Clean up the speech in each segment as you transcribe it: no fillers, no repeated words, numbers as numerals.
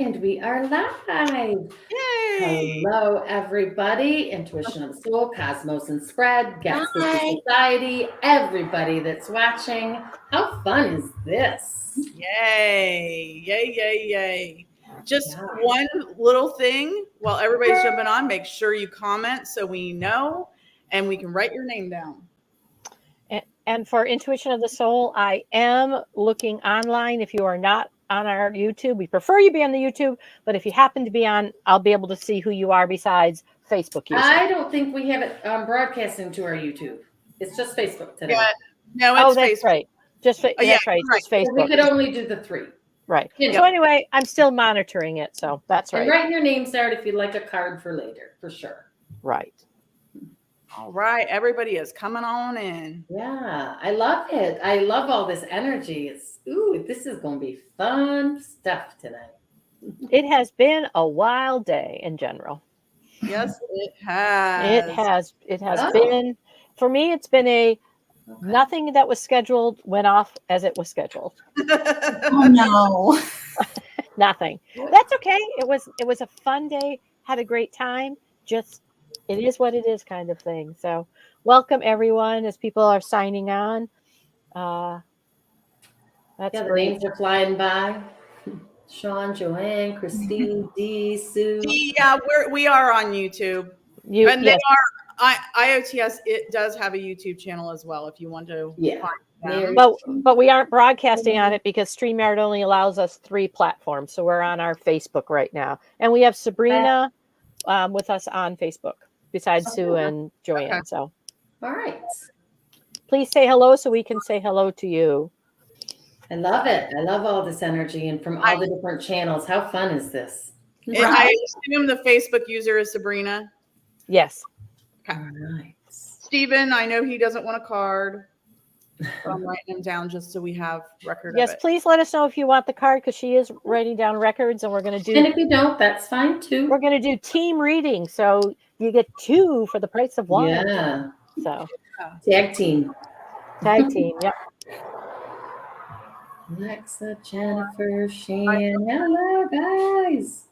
And we are live. Yay! Hello, everybody. Intuition of the Soul, Cosmos and Spread, Get Spooky Hi. Society, everybody that's watching. How fun is this? Yay! Yay! Yay! Yay! Just Yeah. one little thing while everybody's jumping on, make sure you comment so we know and we can write your name down. And for Intuition of the Soul, I am looking online. If you are not on our YouTube, we prefer you be on the YouTube, but if you happen to be on, I'll be able to see who you are besides Facebook user. I don't think we have it broadcasting to our YouTube. It's just Facebook today. Yeah. No, it's that's Facebook. right. Just that's right. Just So Facebook. we could only do the 3. Right. Yep. So anyway, I'm still monitoring it. So that's right. And write your names down if you'd like a card for later, for sure. Right. All right. Everybody is coming on in. Yeah, I love it. I love all this energy. This is going to be fun stuff tonight. It has been a wild day in general. Yes, it has. It has been, for me, it's been nothing that was scheduled went off as it was scheduled. Oh no. Nothing. That's okay. It was a fun day. Had a great time. Just it is what it is kind of thing. So welcome everyone as people are signing on. That's the great. names are flying by. Sean, Joanne, Christine, Dee, Sue. Yeah, we are on YouTube. And they are IOTS. It does have a YouTube channel as well if you want to find them. But we aren't broadcasting on it because StreamYard only allows us 3 platforms. So we're on our Facebook right now. And we have Sabrina with us on Facebook besides Sue and Joanne. Okay. So all right. Please say hello so we can say hello to you. I love it. I love all this energy and from all the different channels. How fun is this? I assume the Facebook user is Sabrina. Yes. Okay. All right. Stephen, I know he doesn't want a card. So I'm writing them down just so we have record yes, of it. Please let us know if you want the card because she is writing down records and we're going to do. And if you don't, that's fine too. We're going to do team reading. So you get 2 for the price of 1. Yeah. So tag team. Yep. Alexa, Jennifer, Shan. Hello, guys.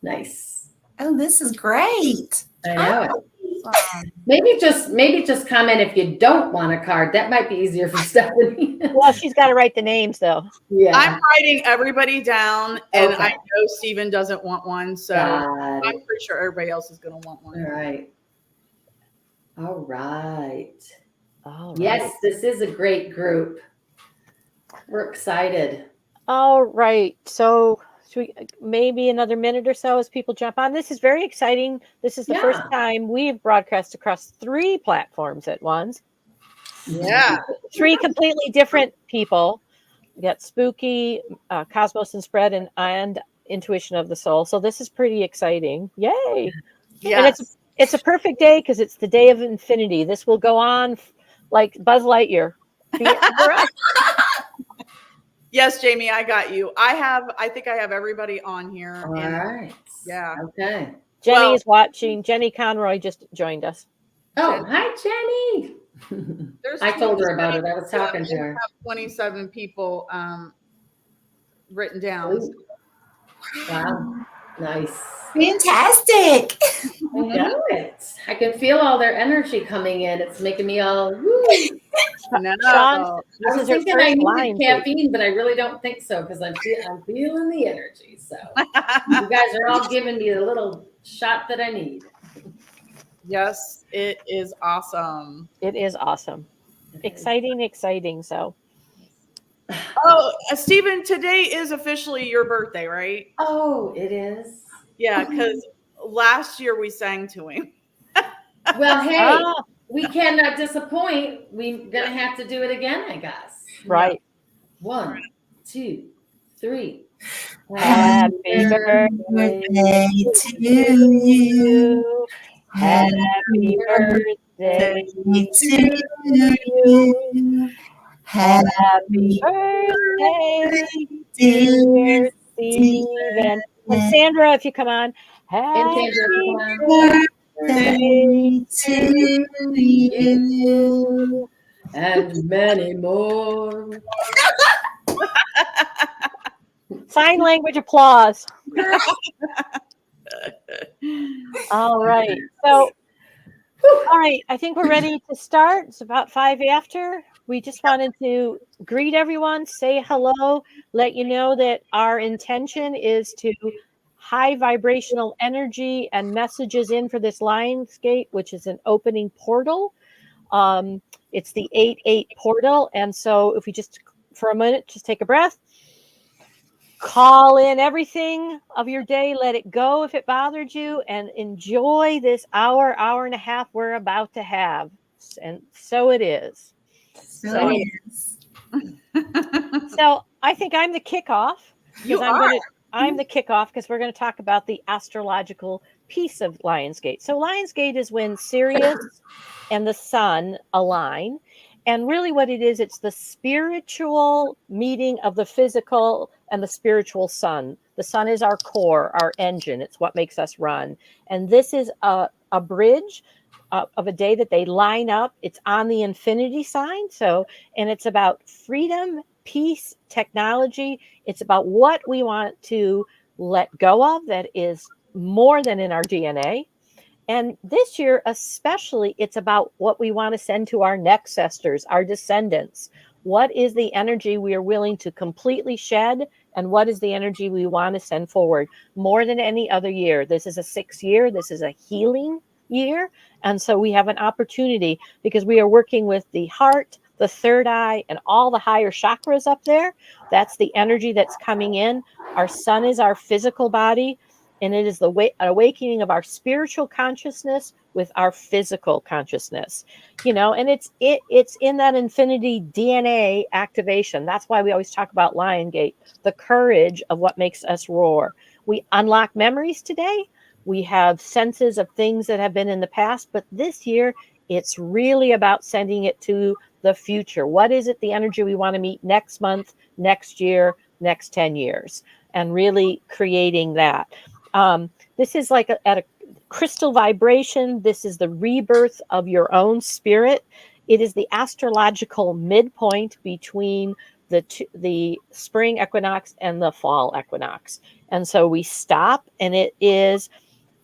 Nice. Oh, this is great. I know. Maybe just comment if you don't want a card. That might be easier for Stephanie. Well, she's got to write the names though. Yeah. I'm writing everybody down, and I know Stephen doesn't want one, so I'm pretty sure everybody else is going to want one. All right. Yes, this is a great group. We're excited. All right. So maybe another minute or so as people jump on. This is very exciting. This is the first time we've broadcast across 3 platforms at once. Yeah. 3 completely different people. We got Spooky, Cosmos and Spread, and Intuition of the Soul. So this is pretty exciting. Yay. Yes. And it's a perfect day because it's the day of infinity. This will go on like Buzz Lightyear. Yes, Jamie, I got you. I think I have everybody on here. All right. Yeah. Okay. Jenny is watching. Jenny Conroy just joined us. Oh, hi, Jenny. I told her about it. I was talking to her. Have 27 people written down. Wow. Nice. Fantastic. I know it. I can feel all their energy coming in. It's making me all woo. No. Sean, I was thinking I needed caffeine, but I really don't think so because I'm feeling the energy. So you guys are all giving me a little shot that I need. Yes, it is awesome. It is awesome. Exciting. So. Oh, Stephen, today is officially your birthday, right? Oh, it is. Yeah, because last year we sang to him. Well, hey, we cannot disappoint. We're going to have to do it again, I guess. Right. 1, 2, 3. Happy birthday to you. Happy birthday to you. Happy birthday, dear Stephen. And Sandra, if you come on. Happy birthday to you. And many more. Sign language applause. All right. So, all right. I think we're ready to start. It's about 5 after. We just wanted to greet everyone, say hello, let you know that our intention is to high vibrational energy and messages in for this Lionsgate, which is an opening portal. It's the 8-8 portal. And so if we just, for a minute, just take a breath. Call in everything of your day, let it go if it bothered you, and enjoy this hour and a half we're about to have. And so it is. Really is. So I think I'm the kickoff. I'm the kickoff because we're going to talk about the astrological piece of Lionsgate. So Lionsgate is when Sirius and the sun align. And really what it is, it's the spiritual meeting of the physical and the spiritual sun. The sun is our core, our engine. It's what makes us run. And this is a bridge of a day that they line up. It's on the infinity sign. So, and it's about freedom, peace, technology. It's about what we want to let go of that is more than in our DNA. And this year, especially, it's about what we want to send to our nextestors, our descendants. What is the energy we are willing to completely shed? And what is the energy we want to send forward more than any other year? This is a 6th year. This is a healing year. And so we have an opportunity because we are working with the heart, the third eye, and all the higher chakras up there. That's the energy that's coming in. Our sun is our physical body. And it is the awakening of our spiritual consciousness with our physical consciousness, and it's in that infinity DNA activation. That's why we always talk about Lionsgate, the courage of what makes us roar. We unlock memories today. We have senses of things that have been in the past, but this year it's really about sending it to the future. What is it, the energy we want to meet next month, next year, next 10 years, and really creating that. This is like at a crystal vibration. This is the rebirth of your own spirit. It is the astrological midpoint between the spring equinox and the fall equinox. And so we stop, and it is,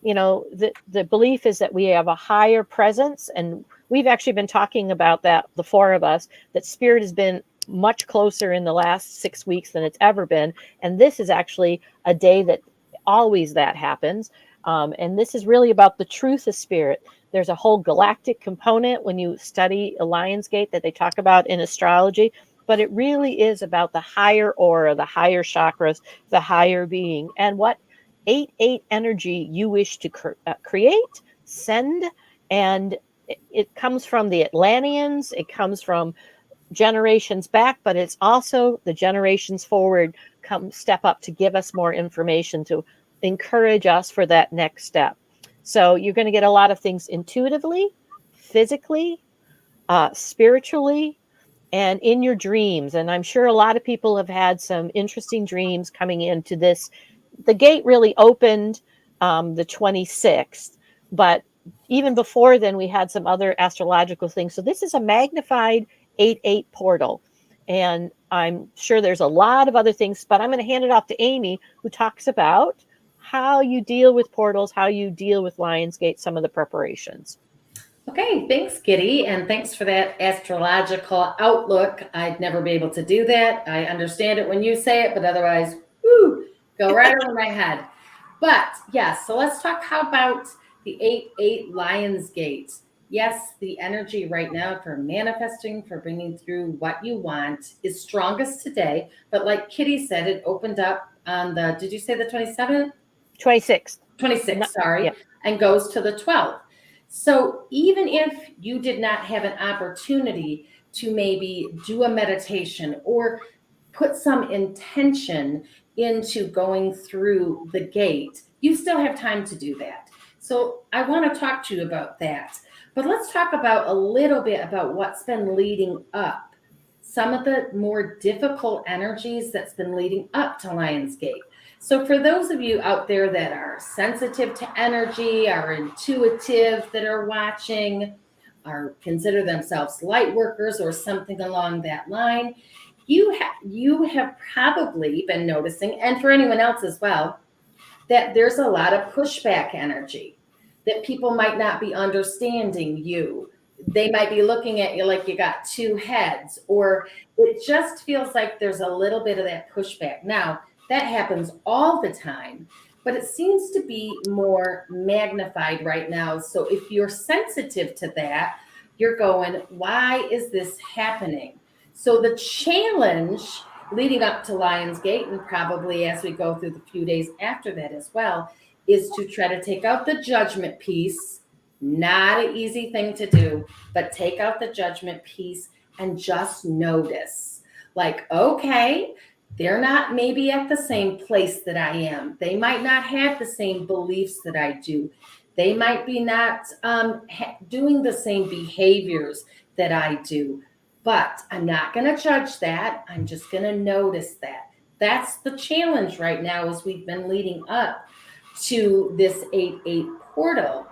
the belief is that we have a higher presence. And we've actually been talking about that, the 4 of us, that spirit has been much closer in the last 6 weeks than it's ever been. And this is actually a day that always that happens. And this is really about the truth of spirit. There's a whole galactic component when you study a Lionsgate that they talk about in astrology, but it really is about the higher aura, the higher chakras, the higher being, and what 8-8 energy you wish to create, send. And it comes from the Atlanteans, it comes from generations back, but it's also the generations forward step up to give us more information, to encourage us for that next step. So you're going to get a lot of things intuitively, physically, spiritually, and in your dreams. And I'm sure a lot of people have had some interesting dreams coming into this. The gate really opened the 26th, but even before then, we had some other astrological things. So this is a magnified 8-8 portal. And I'm sure there's a lot of other things, but I'm going to hand it off to Amy, who talks about how you deal with portals, how you deal with Lionsgate, some of the preparations. Okay, thanks, Kitty, and thanks for that astrological outlook. I'd never be able to do that. I understand it when you say it, but otherwise, go right over my head. But yes, so let's talk about the 8-8 Lionsgate. Yes, the energy right now for manifesting, for bringing through what you want is strongest today. But like Kitty said, it opened up on the, did you say the 27th? 26th. 26th, sorry, yeah. And goes to the 12th. So even if you did not have an opportunity to maybe do a meditation or put some intention into going through the gate, you still have time to do that. So I want to talk to you about that. But let's talk about a little bit about what's been leading up. Some of the more difficult energies that's been leading up to Lionsgate. So for those of you out there that are sensitive to energy, are intuitive, that are watching, or consider themselves light workers or something along that line, you have probably been noticing, and for anyone else as well, that there's a lot of pushback energy, that people might not be understanding you. They might be looking at you like you got two heads, or it just feels like there's a little bit of that pushback. Now, that happens all the time, but it seems to be more magnified right now. So if you're sensitive to that, you're going, why is this happening? So the challenge leading up to Lionsgate, and probably as we go through the few days after that as well, is to try to take out the judgment piece. Not an easy thing to do, but take out the judgment piece and just notice. Like, okay, they're not maybe at the same place that I am. They might not have the same beliefs that I do. They might be not doing the same behaviors that I do. But I'm not going to judge that. I'm just going to notice that. That's the challenge right now as we've been leading up to this 8/8 portal.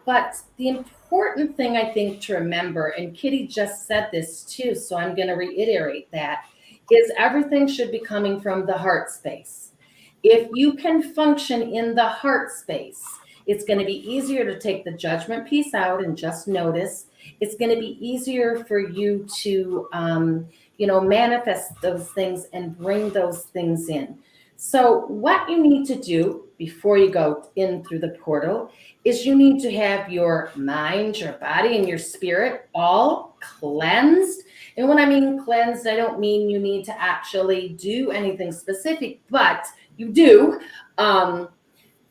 But the important thing I think to remember, and Kitty just said this too, so I'm going to reiterate that, is everything should be coming from the heart space. If you can function in the heart space, it's going to be easier to take the judgment piece out and just notice. It's going to be easier for you to, manifest those things and bring those things in. So what you need to do before you go in through the portal is you need to have your mind, your body, and your spirit all cleansed. And when I mean cleansed, I don't mean you need to actually do anything specific, but you do.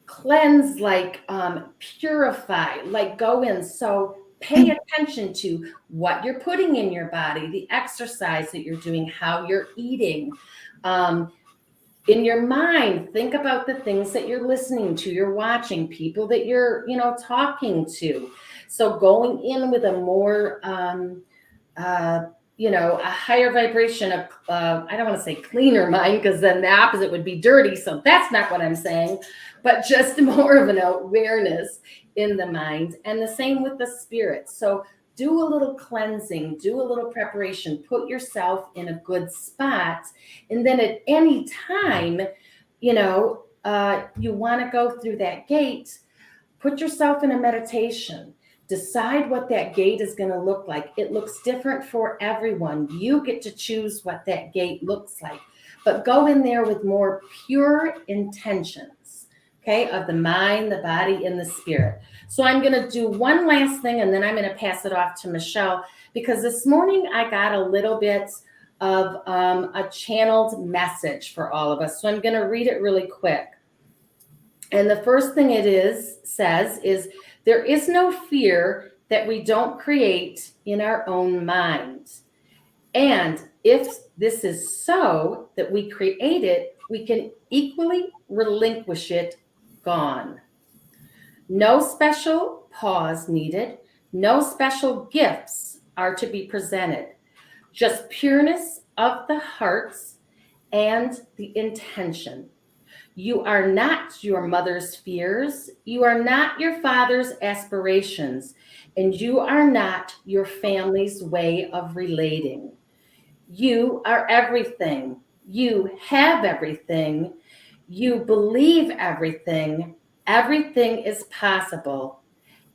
Cleanse, like purify, like go in. So pay attention to what you're putting in your body, the exercise that you're doing, how you're eating. In your mind, think about the things that you're listening to, you're watching, people that you're, talking to. So going in with a more, a higher vibration of, I don't want to say cleaner mind, because then the opposite would be dirty. So that's not what I'm saying, but just more of an awareness in the mind, and the same with the spirit. So do a little cleansing, do a little preparation, put yourself in a good spot. And then at any time, you want to go through that gate, put yourself in a meditation. Decide what that gate is going to look like. It looks different for everyone. You get to choose what that gate looks like, but go in there with more pure intentions, okay, of the mind, the body, and the spirit. So I'm going to do one last thing, and then I'm going to pass it off to Michelle, because this morning I got a little bit of a channeled message for all of us. So I'm going to read it really quick. And the first thing says is, there is no fear that we don't create in our own minds. And if this is so, that we create it, we can equally relinquish it, gone. No special pause needed. No special gifts are to be presented. Just pureness of the hearts and the intention. You are not your mother's fears. You are not your father's aspirations. And you are not your family's way of relating. You are everything. You have everything. You believe everything. Everything is possible.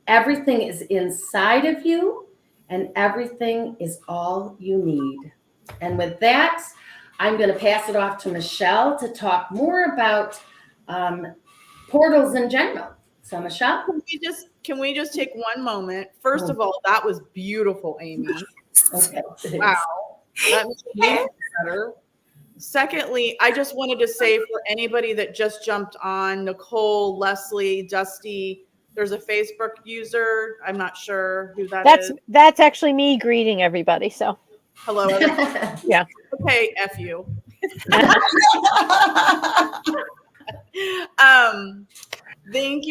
Everything is inside of you, and everything is all you need. And with that, I'm going to pass it off to Michelle to talk more about portals in general. So, Michelle, can we just take one moment? First of all, that was beautiful, Amy. Okay. Wow, that makes me better. Secondly, I just wanted to say, for anybody that just jumped on, Nicole, Leslie, Dusty, there's a Facebook user. I'm not sure who that is. That's actually me greeting everybody. So hello. Yeah. Okay, F you. Thank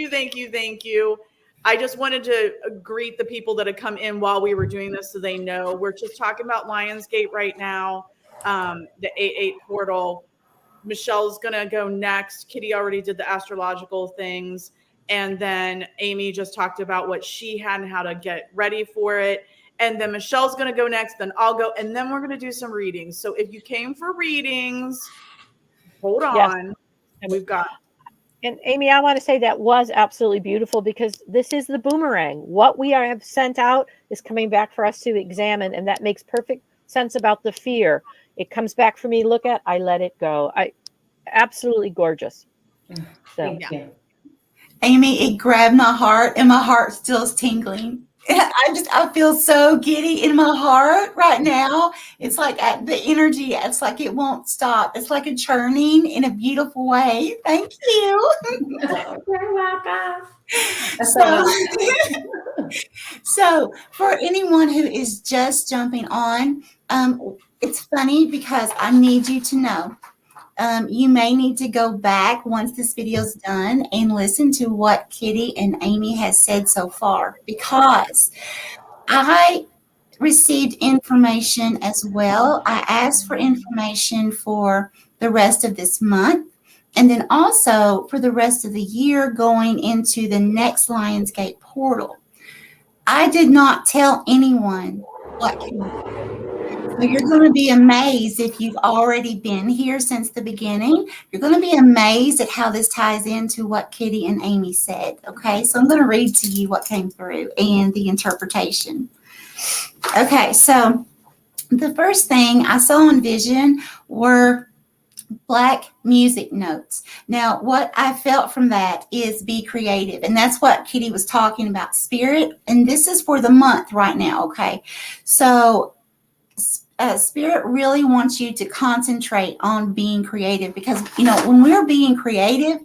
you. I just wanted to greet the people that had come in while we were doing this, so they know we're just talking about Lionsgate right now, the 8/8 portal. Michelle's gonna go next. Kitty already did the astrological things, and then Amy just talked about what she had and how to get ready for it. and then Michelle's going to go next, then I'll go, and then we're going to do some readings. So if you came for readings, hold Yes. on. And we've got. And Amy, I want to say that was absolutely beautiful, because this is the boomerang. What we have sent out is coming back for us to examine, and that makes perfect sense about the fear. It comes back for me to look at, I let it go. Absolutely gorgeous. So Thank you. Amy, it grabbed my heart, and my heart still is tingling. I feel so giddy in my heart right now. It's like the energy, it's like it won't stop. It's like a churning in a beautiful way. Thank you. You're welcome. So for anyone who is just jumping on, it's funny because I need you to know, you may need to go back once this video is done and listen to what Kitty and Amy has said so far, because I received information as well. I asked for information for the rest of this month, and then also for the rest of the year going into the next Lionsgate portal. I did not tell anyone what came up. So you're going to be amazed if you've already been here since the beginning. You're going to be amazed at how this ties into what Kitty and Amy said. Okay, so I'm going to read to you what came through and the interpretation. Okay, so the first thing I saw on vision were black music notes. Now, what I felt from that is be creative. And that's what Kitty was talking about, spirit. And this is for the month right now, okay? So Spirit really wants you to concentrate on being creative, because, when we're being creative,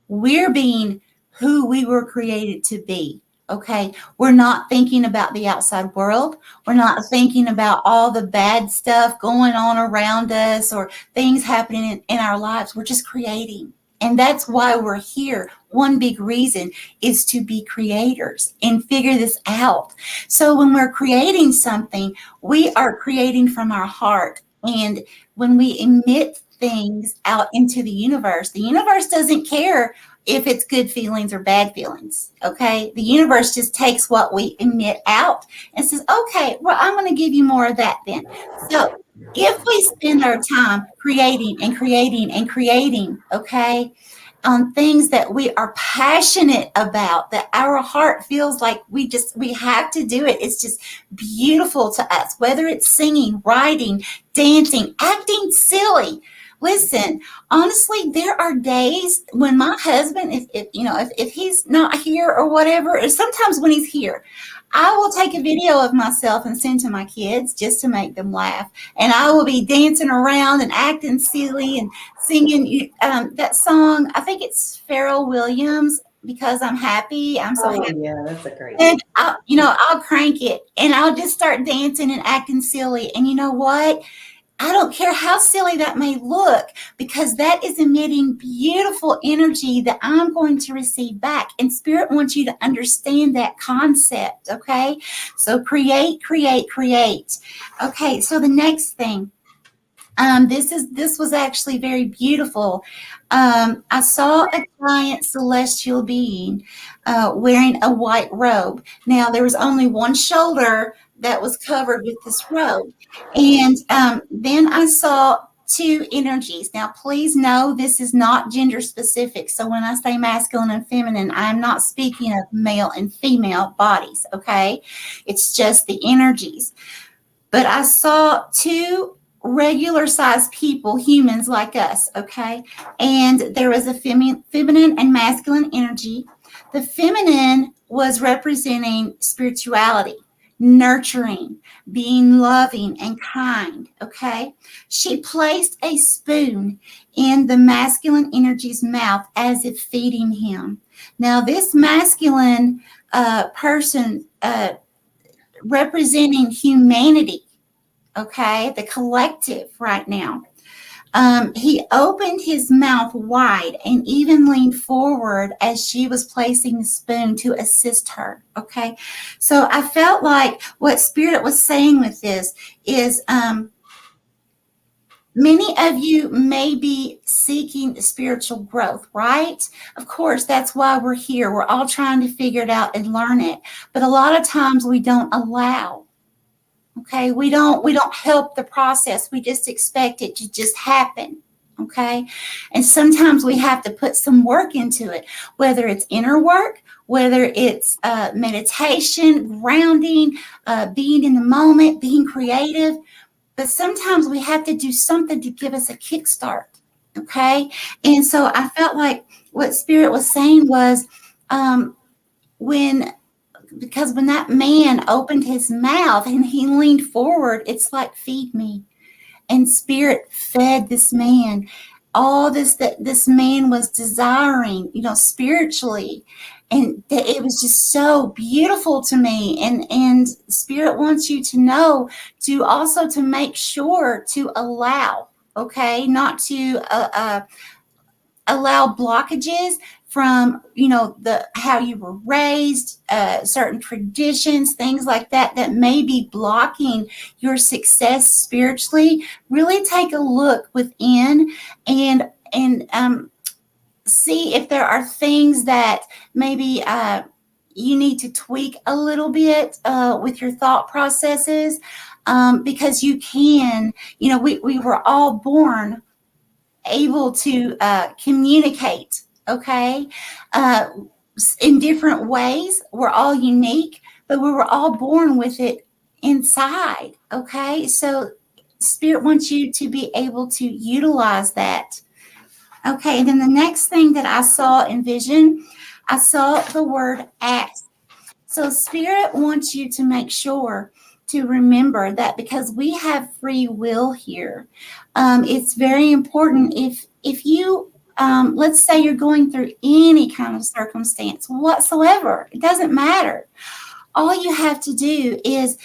we're being who we were created to be. Okay. We're not thinking about the outside world. We're not thinking about all the bad stuff going on around us or things happening in our lives. We're just creating. And that's why we're here. One big reason is to be creators and figure this out. So when we're creating something, we are creating from our heart. And when we emit things out into the universe doesn't care if it's good feelings or bad feelings. Okay. The universe just takes what we emit out and says, okay, well, I'm going to give you more of that then. So if we spend our time creating and creating and creating, okay, on things that we are passionate about, that our heart feels like we have to do it. It's just beautiful to us, whether it's singing, writing, dancing, acting silly. Listen, honestly, there are days when my husband, if he's not here or whatever, or sometimes when he's here, I will take a video of myself and send to my kids just to make them laugh. And I will be dancing around and acting silly and singing that song. I think it's Pharrell Williams, Because I'm Happy. I'm so happy. Yeah, that's a great. And I'll crank it and I'll just start dancing and acting silly. And you know what? I don't care how silly that may look, because that is emitting beautiful energy that I'm going to receive back. And Spirit wants you to understand that concept, okay? So create. Okay, so the next thing, this was actually very beautiful. I saw a giant celestial being wearing a white robe. Now, there was only one shoulder that was covered with this robe. And then I saw two energies. Now, please know this is not gender specific. So when I say masculine and feminine, I'm not speaking of male and female bodies, okay? It's just the energies. But I saw two regular sized people, humans like us, okay? And there was a feminine and masculine energy. The feminine was representing spirituality, nurturing, being loving and kind, okay? She placed a spoon in the masculine energy's mouth as if feeding him. Now, this masculine person representing humanity, okay, the collective right now. He opened his mouth wide and even leaned forward as she was placing the spoon to assist her. Okay. So I felt like what Spirit was saying with this is many of you may be seeking spiritual growth, right? Of course, that's why we're here. We're all trying to figure it out and learn it. But a lot of times we don't allow Okay, we don't help the process. We just expect it to just happen. Okay, and sometimes we have to put some work into it, whether it's inner work, whether it's meditation, grounding, being in the moment, being creative. But sometimes we have to do something to give us a kickstart. Okay, and so I felt like what Spirit was saying was, when because when that man opened his mouth and he leaned forward, it's like, feed me. And Spirit fed this man all this that this man was desiring, spiritually. And that it was just so beautiful to me. And Spirit wants you to know to also to make sure to allow, okay, not to allow blockages from the how you were raised, certain traditions, things like that that may be blocking your success spiritually. Really take a look within and see if there are things that maybe you need to tweak a little bit with your thought processes, because you can, we were all born able to communicate, okay, uh, in different ways. We're all unique, but we were all born with it inside, okay? So Spirit wants you to be able to utilize that. Okay, and then the next thing that I saw in vision, I saw the word ask. So Spirit wants you to make sure to remember that because we have free will here, it's very important if you let's say you're going through any kind of circumstance whatsoever, it doesn't matter. All you have to do is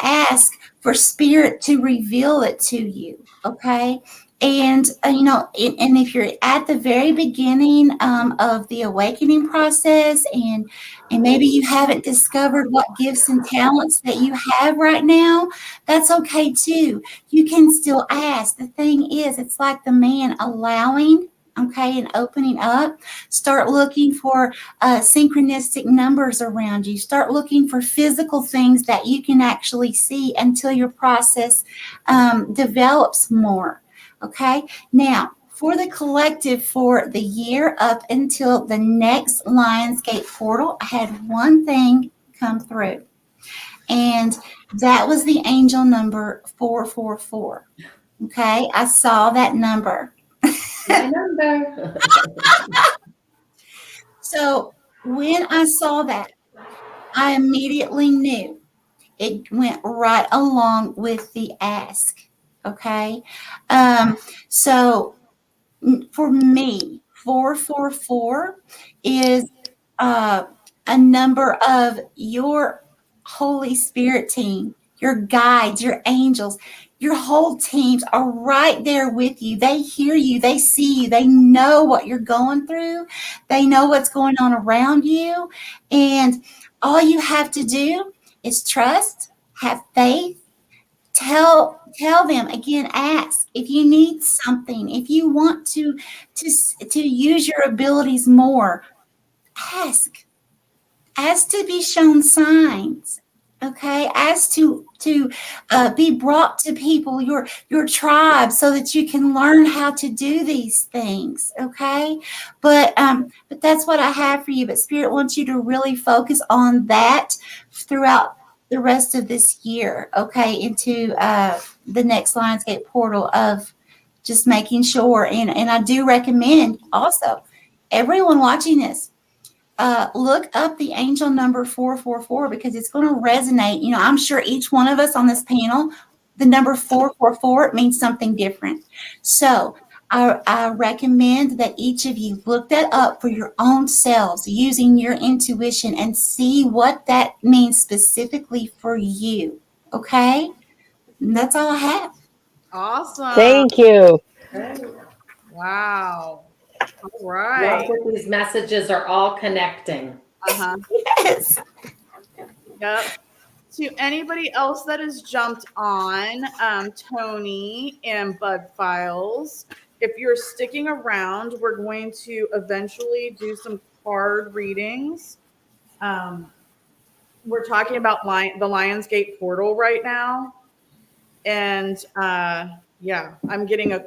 ask for Spirit to reveal it to you, okay? And and if you're at the very beginning of the awakening process, and maybe you haven't discovered what gifts and talents that you have right now, that's okay too. You can still ask. The thing is, it's like the man allowing, okay, and opening up. Start looking for synchronistic numbers around you. Start looking for physical things that you can actually see until your process develops more. Okay. Now, for the collective for the year up until the next Lionsgate portal, I had one thing come through, and that was the angel number 444. Okay. I saw that number. My number. So when I saw that, I immediately knew it went right along with the ask. Okay. So for me, 444 is a number of your Holy Spirit team, your guides, your angels, your whole teams are right there with you. They hear you, they see you, they know what you're going through, they know what's going on around you. And all you have to do is trust, have faith. Tell them again, ask if you need something, if you want to use your abilities more, ask. As to be shown signs, okay, as to be brought to people, your tribe, so that you can learn how to do these things, okay. But that's what I have for you. But Spirit wants you to really focus on that throughout the rest of this year, okay, into the next Lionsgate portal, of just making sure. And I do recommend also everyone watching this, look up the angel number 444, because it's going to resonate. I'm sure each one of us on this panel, the number 444 means something different. So I recommend that each of you look that up for your own selves using your intuition and see what that means specifically for you. Okay? And that's all I have. Awesome. Thank you. Right. Wow. All Love right. that these messages are all connecting. Uh-huh. Yes. Yep. To anybody else that has jumped on, Tony and Bud Files, if you're sticking around, we're going to eventually do some card readings. we're talking about the Lionsgate portal right now. And yeah, I'm going to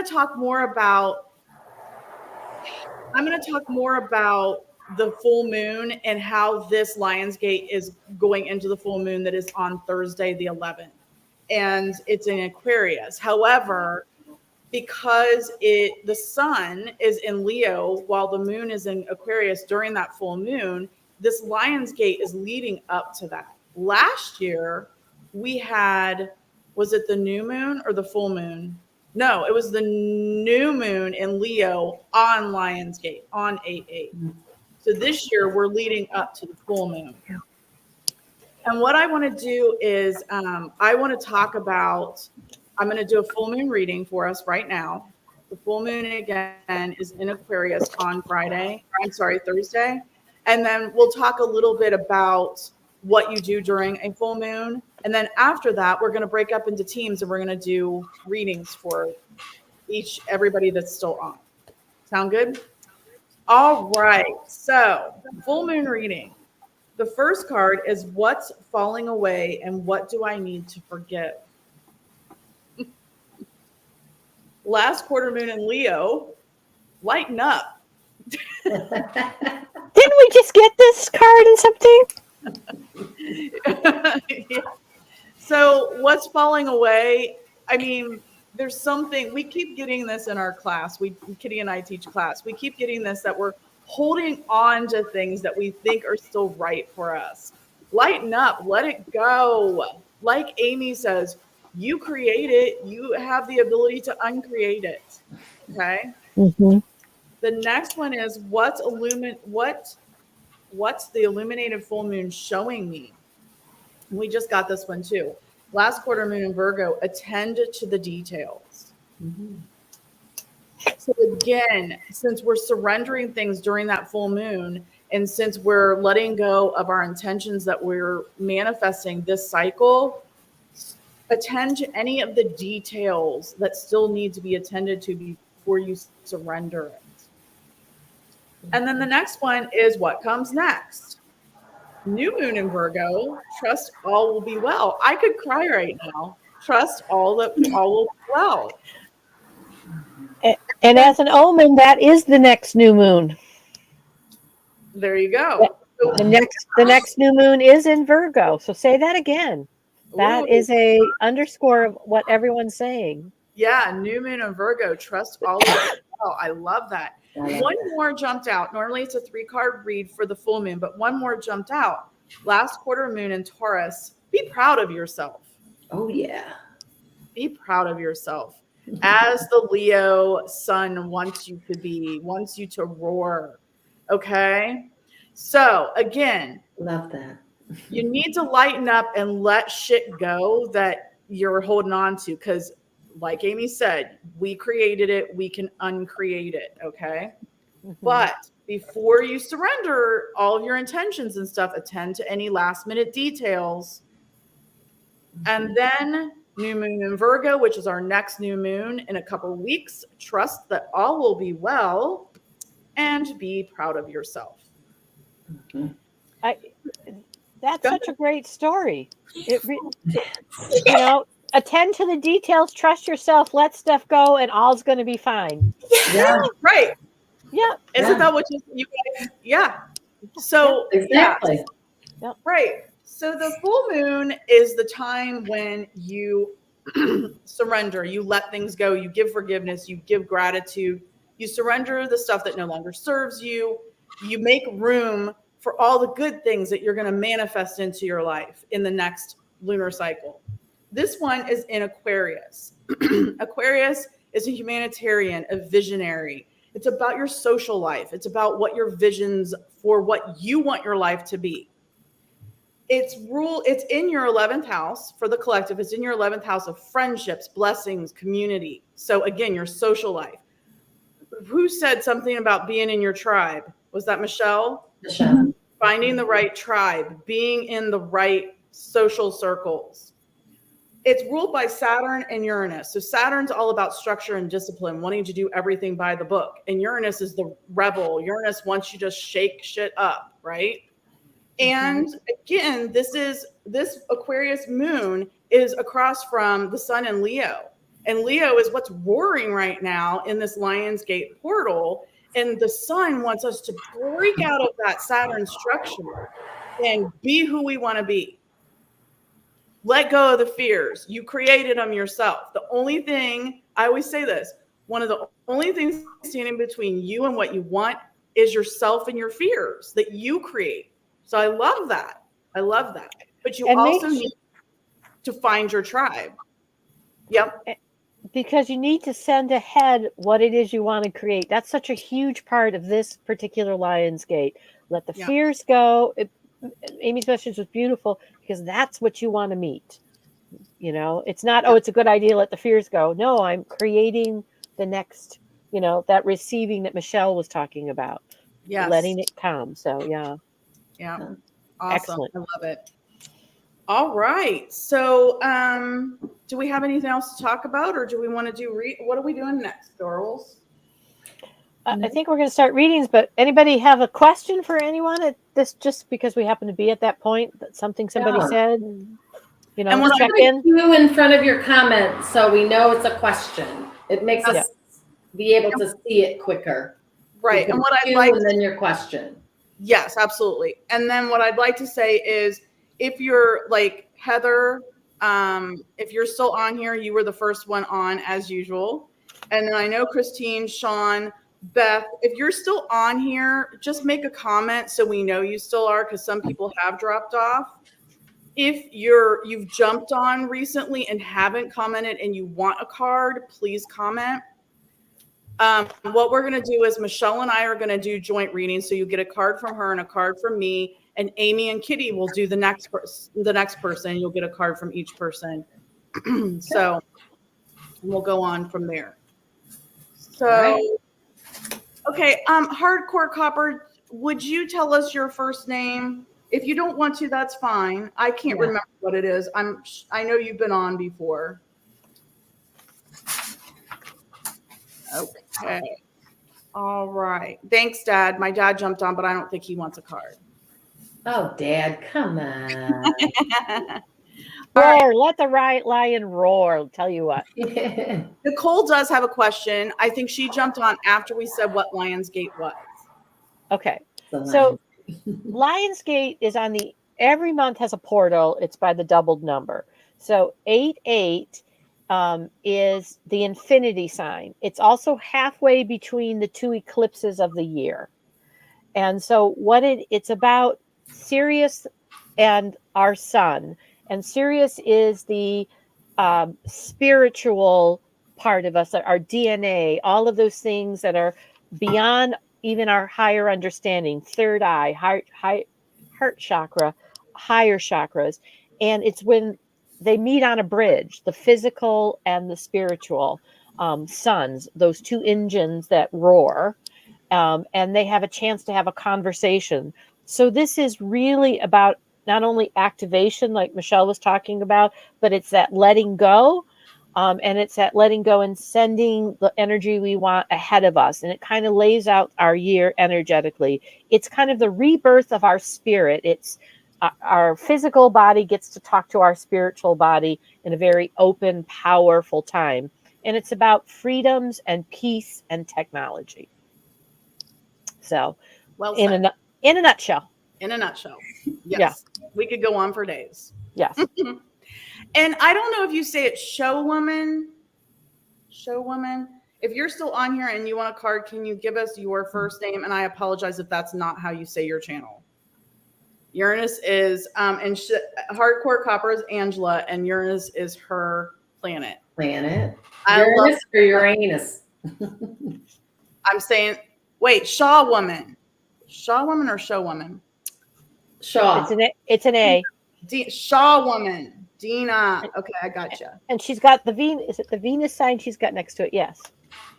talk more about the full moon and how this Lionsgate is going into the full moon that is on Thursday the 11th. And it's in Aquarius. However, because the sun is in Leo while the moon is in Aquarius during that full moon, this Lionsgate is leading up to that. Last year, we had, was it the new moon or the full moon? No, it was the new moon in Leo on Lionsgate, on 8/8. So this year, we're leading up to the full moon. And what I want to do is I want to talk about, I'm going to do a full moon reading for us right now. The full moon, again, is in Aquarius on Thursday. And then we'll talk a little bit about what you do during a full moon. And then after that, we're going to break up into teams and we're going to do readings for everybody that's still on. Sound good? All right. So full moon reading. The first card is what's falling away and what do I need to forgive? Last quarter moon in Leo, lighten up. Didn't we just get this card in something? Yeah. So what's falling away? I mean, there's something, we keep getting this in our class. Kitty and I teach class. We keep getting this that we're holding on to things that we think are still right for us. Lighten up, let it go. Like Amy says, you create it, you have the ability to uncreate it. Okay. Mm-hmm. The next one is what's the illuminated full moon showing me? We just got this one too. Last quarter moon in Virgo, attend to the details. Mm-hmm. So again, since we're surrendering things during that full moon, and since we're letting go of our intentions that we're manifesting this cycle, attend to any of the details that still need to be attended to before you surrender it. And then the next one is what comes next. New moon in Virgo, trust all will be well. I could cry right now. Trust all will be well. And as an omen, that is the next new moon. There you go. The next new moon is in Virgo. So say that again. That is a underscore of what everyone's saying. Yeah, new moon in Virgo, trust all will be well. I love that. One more jumped out. Normally it's a 3-card read for the full moon, but one more jumped out. Last quarter moon in Taurus, be proud of yourself. Oh, yeah. Be proud of yourself. As the Leo sun wants you to be, wants you to roar. Okay? So again, Love that. You need to lighten up and let shit go that you're holding on to, because like Amy said, we created it, we can uncreate it. Okay? Mm-hmm. But before you surrender all of your intentions and stuff, attend to any last minute details. And then new moon in Virgo, which is our next new moon in a couple of weeks. Trust that all will be well and be proud of yourself. Mm-hmm. That's such a great story. Attend to the details, trust yourself, let stuff go, and all's going to be fine. Yeah, right. Yeah. Isn't that what you guys? Yeah. So exactly. Yeah. Right. So the full moon is the time when you surrender, you let things go, you give forgiveness, you give gratitude, you surrender the stuff that no longer serves you, you make room for all the good things that you're going to manifest into your life in the next lunar cycle. This one is in Aquarius. Aquarius is a humanitarian, a visionary. It's about your social life. It's about what your visions for what you want your life to be. It's in your 11th house for the collective. It's in your 11th house of friendships, blessings, community. So again, your social life. Who said something about being in your tribe? Was that Michelle? Michelle. Finding the right tribe, being in the right social circles. It's ruled by Saturn and Uranus. So Saturn's all about structure and discipline, wanting to do everything by the book. And Uranus is the rebel. Uranus wants you to shake shit up, right? And again, this Aquarius moon is across from the sun in Leo. And Leo is what's roaring right now in this Lionsgate portal. And the sun wants us to break out of that Saturn structure and be who we want to be. Let go of the fears. You created them yourself. The only thing, I always say this, one of the only things standing between you and what you want is yourself and your fears that you create. So I love that. I love that. But you also need to find your tribe. Yep. Because you need to send ahead what it is you want to create. That's such a huge part of this particular Lionsgate. Let the fears go. Amy's message was beautiful because that's what you want to meet. You know, it's not, oh, it's a good idea, let the fears go. No, I'm creating the next, you know, that receiving that Michelle was talking about. Yes. Letting it come. So, yeah. Yeah. Awesome. Excellent. I love it. All right. So, do we have anything else to talk about, or do we want to do what are we doing next, girls? I think we're going to start readings, but anybody have a question for anyone at this, just because we happen to be at that point that somebody said, you know, and check in. You in front of your comment so we know it's a question. It makes us be able to see it quicker. Right. And what I'd like, and then your question. Yes, absolutely. And then what I'd like to say is, if you're like Heather, if you're still on here, you were the first one on as usual. And then I know Christine, Sean, Beth, if you're still on here, just make a comment so we know you still are, because some people have dropped off. If you've jumped on recently and haven't commented and you want a card, please comment. What we're going to do is Michelle and I are going to do joint readings. So you get a card from her and a card from me, and Amy and Kitty will do the next person. You'll get a card from each person. So we'll go on from there. So, okay. Hardcore Copper, would you tell us your first name? If you don't want to, that's fine. I can't remember what it is. I know you've been on before. Okay. All right. Thanks, Dad. My dad jumped on, but I don't think he wants a card. Oh, Dad, come on. Roar. Let the lion roar. I'll tell you what. Nicole does have a question. I think she jumped on after we said what Lionsgate was. Okay. So Lionsgate is on every month has a portal. It's by the doubled number. So 88 is the infinity sign. It's also halfway between the two eclipses of the year. And so it's about Sirius and our sun. And Sirius is the spiritual part of us, our DNA, all of those things that are beyond even our higher understanding, third eye, heart chakra, higher chakras. And it's when they meet on a bridge, the physical and the spiritual suns, those two engines that roar, and they have a chance to have a conversation. So this is really about not only activation, like Michelle was talking about, but it's that letting go. And it's that letting go and sending the energy we want ahead of us. And it kind of lays out our year energetically. It's kind of the rebirth of our spirit. It's our physical body gets to talk to our spiritual body in a very open, powerful time. And it's about freedoms and peace and technology. So, in a nutshell. In a nutshell. Yes. Yeah. We could go on for days. Yes. And I don't know if you say it show woman. If you're still on here and you want a card, can you give us your first name? And I apologize if that's not how you say your channel. Uranus is, and Hardcore Copper is Angela, and Uranus is her planet. Uranus or Uranus? I'm saying, wait, Shaw woman. Shaw woman or show woman? Shaw. It's an A. Shaw woman. Dina. Okay, I gotcha. And she's got the Venus. Is it the Venus sign she's got next to it? Yes.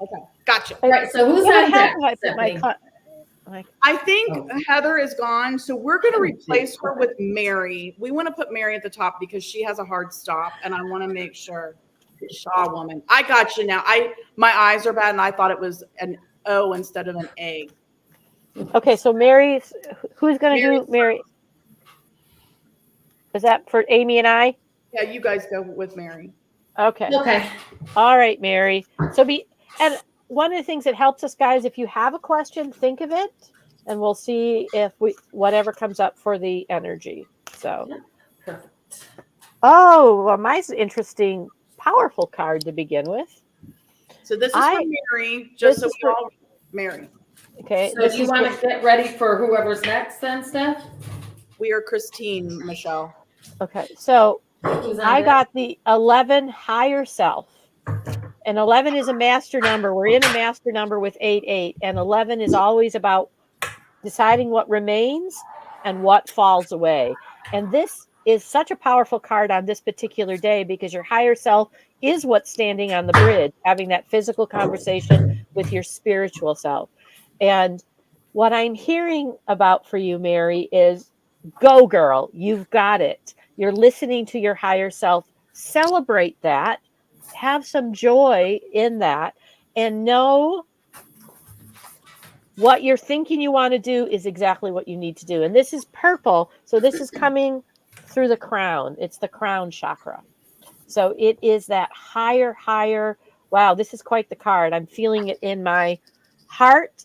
Okay, gotcha. All right. So who's on deck? I think Heather is gone, so we're going to replace her with Mary. We want to put Mary at the top because she has a hard stop, and I want to make sure. Shaw woman. I got you now. My eyes are bad, and I thought it was an O instead of an A. Okay, so Mary, who's going to do Mary? Is that for Amy and I? Yeah, you guys go with Mary. Okay. Okay. All right, Mary. And one of the things that helps us, guys, if you have a question, think of it, and we'll see if whatever comes up for the energy. So, Perfect. oh, well, mine's an interesting, powerful card to begin with. So this is for Mary, just so we all Mary. Okay. So do you want to get ready for whoever's next then, Steph? We are Christine, Michelle. Okay. So Who's on I deck? got the 11 higher self. And 11 is a master number. We're in a master number with 8, and 11 is always about deciding what remains and what falls away. And this is such a powerful card on this particular day because your higher self is what's standing on the bridge, having that physical conversation with your spiritual self. And what I'm hearing about for you, Mary, is go, girl. You've got it. You're listening to your higher self. Celebrate that. Have some joy in that, and know what you're thinking you want to do is exactly what you need to do. And this is purple, so this is coming through the crown. It's the crown chakra. So it is that higher. Wow, this is quite the card. I'm feeling it in my heart.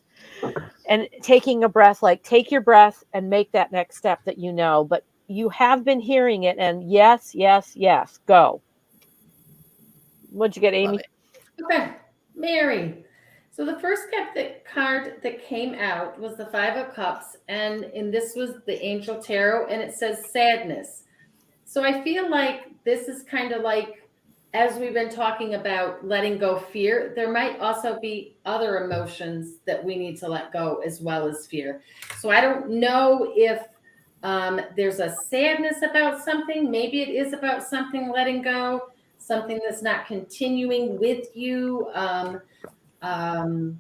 And taking a breath, like take your breath and make that next step that you know. But you have been hearing it, and yes, go. What'd you get, Amy? Okay, Mary. So the first card that came out was the Five of Cups, and this was the Angel Tarot, and it says sadness. So I feel like this is kind of like, as we've been talking about letting go fear, there might also be other emotions that we need to let go as well as fear. So I don't know if there's a sadness about something. Maybe it is about something letting go, something that's not continuing with you, some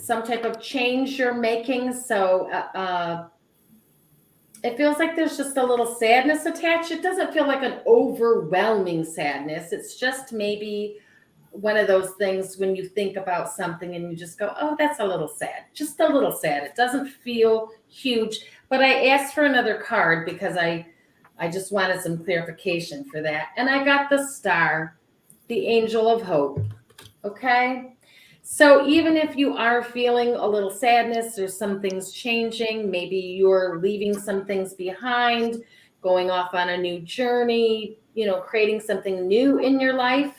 type of change you're making. So it feels like there's just a little sadness attached. It doesn't feel like an overwhelming sadness. It's just maybe one of those things when you think about something and you just go, oh, that's a little sad, just a little sad. It doesn't feel huge. But I asked for another card because I just wanted some clarification for that. And I got the Star, the Angel of Hope. Okay. So even if you are feeling a little sadness or some things changing, maybe you're leaving some things behind, going off on a new journey, creating something new in your life,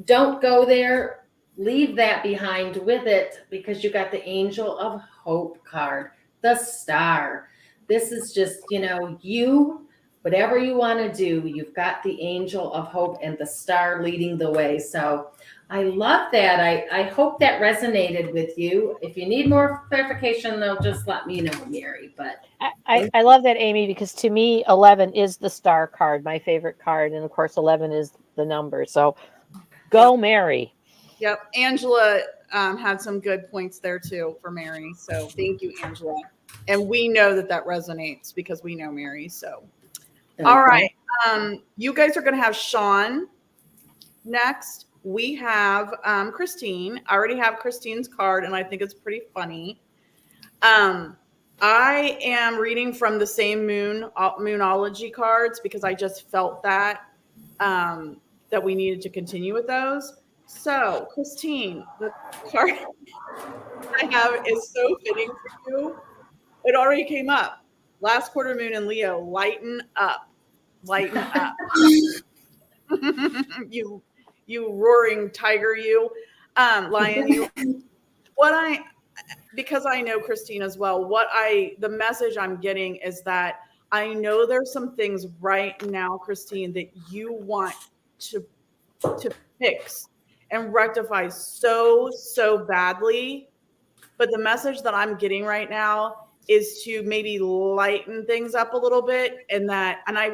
don't go there. Leave that behind with it because you got the Angel of Hope card, the Star. This is just, you, whatever you want to do, you've got the Angel of Hope and the Star leading the way. So I love that. I hope that resonated with you. If you need more clarification, though, just let me know, Mary. But I love that, Amy, because to me, 11 is the Star card, my favorite card. And of course, 11 is the number. So go, Mary. Yep. Angela had some good points there too for Mary. So thank you, Angela. And we know that resonates because we know Mary. So, all right. You guys are going to have Sean next. We have Christine. I already have Christine's card, and I think it's pretty funny. I am reading from the same Moonology cards because I just felt that that we needed to continue with those. So, Christine, the card I have is so fitting for you. It already came up. Last quarter moon in Leo, lighten up. Lighten up. You roaring tiger, you. Lion, you. Because I know Christine as well, the message I'm getting is that I know there's some things right now, Christine, that you want to fix and rectify so badly. But the message that I'm getting right now is to maybe lighten things up a little bit. And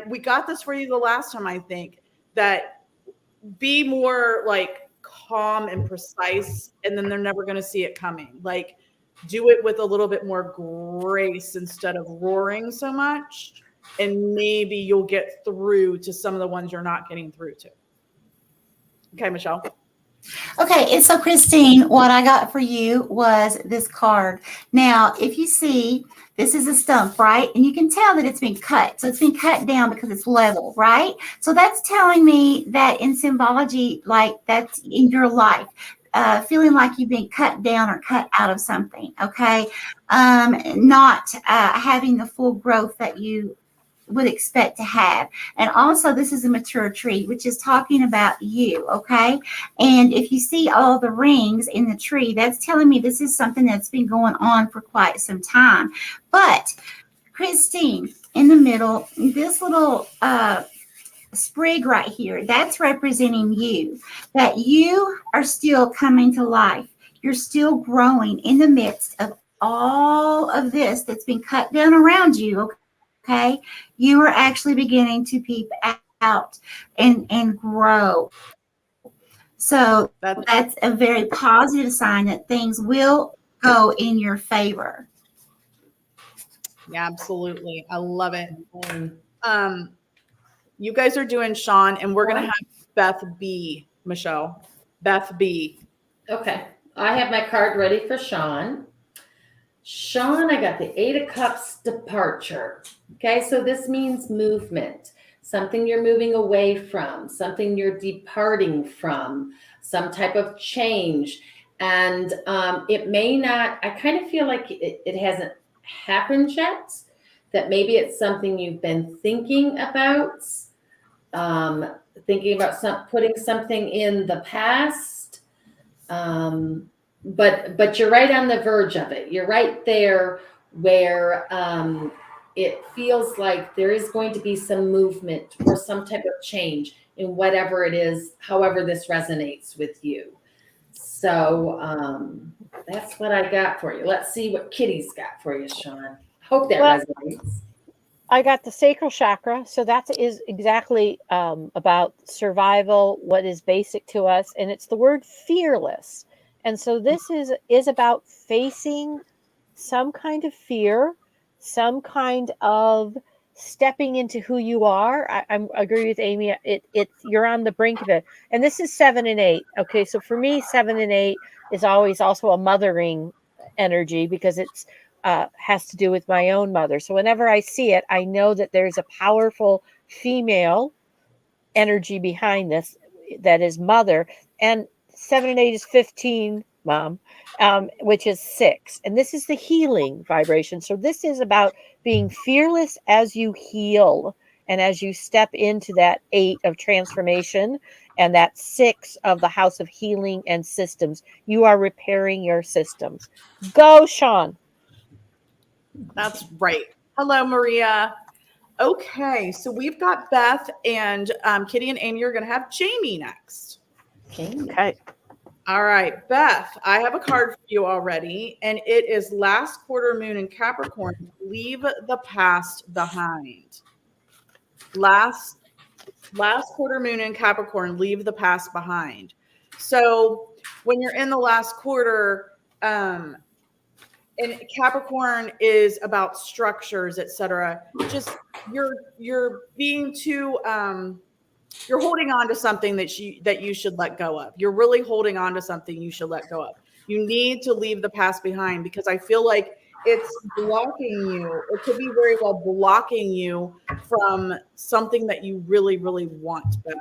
we got this for you the last time, I think, that be more like calm and precise, and then they're never going to see it coming. Like, do it with a little bit more grace instead of roaring so much. And maybe you'll get through to some of the ones you're not getting through to. Okay, Michelle. Okay, and so Christine, what I got for you was this card. Now, if you see, this is a stump, right? And you can tell that it's been cut. So it's been cut down because it's level, right? So that's telling me that in symbology, like that's in your life, feeling like you've been cut down or cut out of something, okay? Not having the full growth that you would expect to have. And also, this is a mature tree, which is talking about you, okay? And if you see all the rings in the tree, that's telling me this is something that's been going on for quite some time. But Christine, in the middle, this little sprig right here, that's representing you, that you are still coming to life. You're still growing in the midst of all of this that's been cut down around you, okay? You are actually beginning to peep out and grow. So that's a very positive sign that things will go in your favor. Yeah, absolutely. I love it. Mm. You guys are doing Sean, and we're going to have Beth B, Michelle. Beth B. Okay. I have my card ready for Sean. Sean, I got the 8 of Cups departure. Okay, so this means movement, something you're moving away from, something you're departing from, some type of change. And it may not, I kind of feel like it hasn't happened yet, that maybe it's something you've been thinking about, putting something in the past. But you're right on the verge of it. You're right there where it feels like there is going to be some movement or some type of change in whatever it is, however this resonates with you. So that's what I got for you. Let's see what Kitty's got for you, Sean. Hope that resonates. I got the sacral chakra, so that is exactly about survival, what is basic to us, and it's the word fearless. And so this is about facing some kind of fear, some kind of stepping into who you are. I agree with Amy. You're on the brink of it, and this is 7 and 8. Okay, so for me, 7 and 8 is always also a mothering energy because it's has to do with my own mother. So whenever I see it, I know that there's a powerful female energy behind this that is mother. And 7 and 8 is 15, Mom, which is 6. And this is the healing vibration. So this is about being fearless as you heal and as you step into that 8 of transformation and that 6 of the house of healing and systems. You are repairing your systems. Go, Sean. That's right. Hello, Maria. Okay, so we've got Beth and Kitty and Amy are going to have Jamie next. Okay. All right, Beth, I have a card for you already, and it is last quarter moon in Capricorn. Leave the past behind. Last quarter moon in Capricorn, leave the past behind. So when you're in the last quarter, and Capricorn is about structures, etc. Just you're being too you're holding on to something that you should let go of. You're really holding on to something you should let go of. You need to leave the past behind because I feel like it's blocking you. It could be very well blocking you from something that you really, really want. But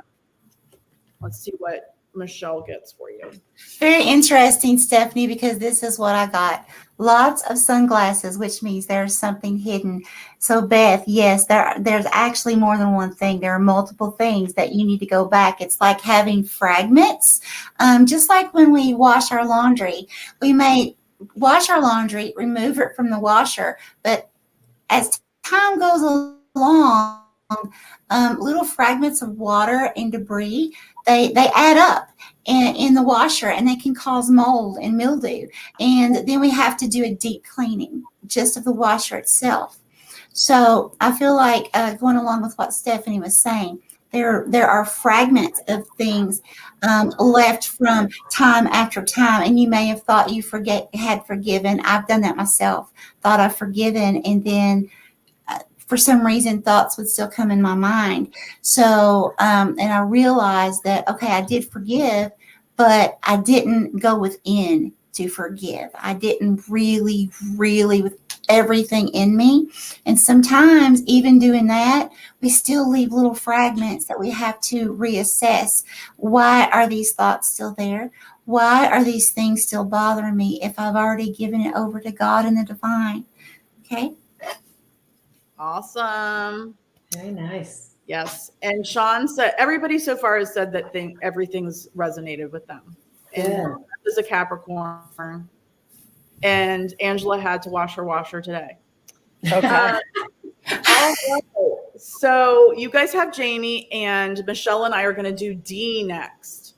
let's see what Michelle gets for you. Very interesting, Stephanie, because this is what I got. Lots of sunglasses, which means there's something hidden. So, Beth, yes, there's actually more than one thing. There are multiple things that you need to go back. It's like having fragments. Just like when we wash our laundry, we may wash our laundry, remove it from the washer, but as time goes along, little fragments of water and debris, they add up in the washer and they can cause mold and mildew. And then we have to do a deep cleaning just of the washer itself. So I feel like going along with what Stephanie was saying, there are fragments of things left from time after time, and you may have thought you had forgiven. I've done that myself. Thought I've forgiven, and then for some reason thoughts would still come in my mind. So and I realized that okay, I did forgive, but I didn't go within to forgive. I didn't really, really, with everything in me. And sometimes, even doing that, we still leave little fragments that we have to reassess. Why are these thoughts still there? Why are these things still bothering me if I've already given it over to God and the divine? Okay. Awesome. Very nice. Yes. And Sean said, everybody so far has said that everything's resonated with them. And Good. this is a Capricorn. And Angela had to wash her washer today. Okay. All right. So you guys have Jamie, and Michelle and I are going to do D next.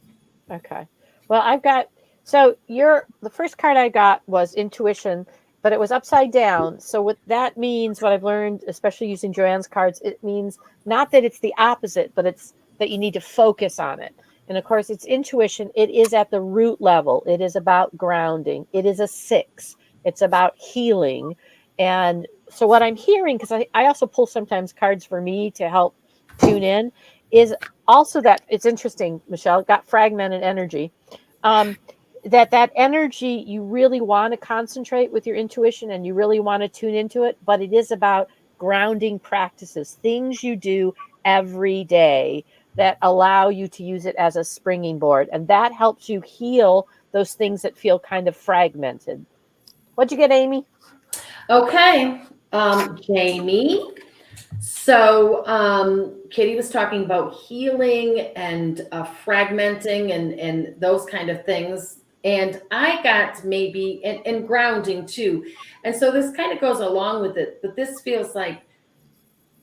Okay. Well, I've got, so the first card I got was intuition, but it was upside down. So what that means, what I've learned, especially using Joanne's cards, it means not that it's the opposite, but it's that you need to focus on it. And of course, it's intuition. It is at the root level. It is about grounding. It is a 6. It's about healing. And so what I'm hearing, because I also pull sometimes cards for me to help tune in, is also that it's interesting, Michelle, got fragmented energy. That energy, you really want to concentrate with your intuition and you really want to tune into it, but it is about grounding practices, things you do every day that allow you to use it as a springing board. And that helps you heal those things that feel kind of fragmented. What'd you get, Amy? Okay, Jamie. So Katie was talking about healing and fragmenting and those kind of things. And I got maybe, and grounding too. And so this kind of goes along with it, but this feels like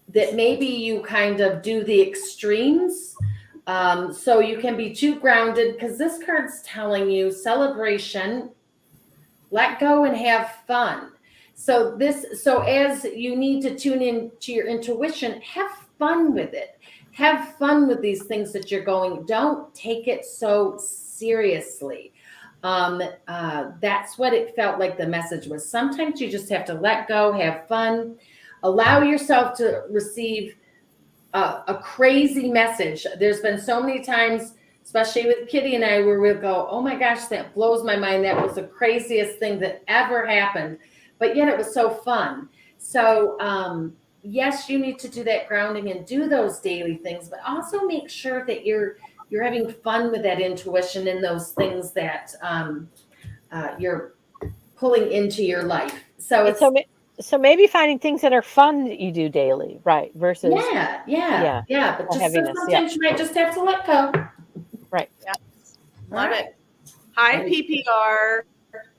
that maybe you kind of do the extremes. So you can be too grounded, because this card's telling you celebration, let go and have fun. So as you need to tune in to your intuition, have fun with it. Have fun with these things that you're going. Don't take it so seriously. That's what it felt like the message was. Sometimes you just have to let go, have fun, allow yourself to receive a crazy message. There's been so many times, especially with Kitty and I, where we'll go, oh my gosh, that blows my mind. That was the craziest thing that ever happened. But yet it was so fun. So yes, you need to do that grounding and do those daily things, but also make sure that you're having fun with that intuition and those things that you're pulling into your life. So maybe finding things that are fun that you do daily, right? Versus yeah. But just heaviness, sometimes you might just have to let go. Right. Yes. Love it. Hi, PPR.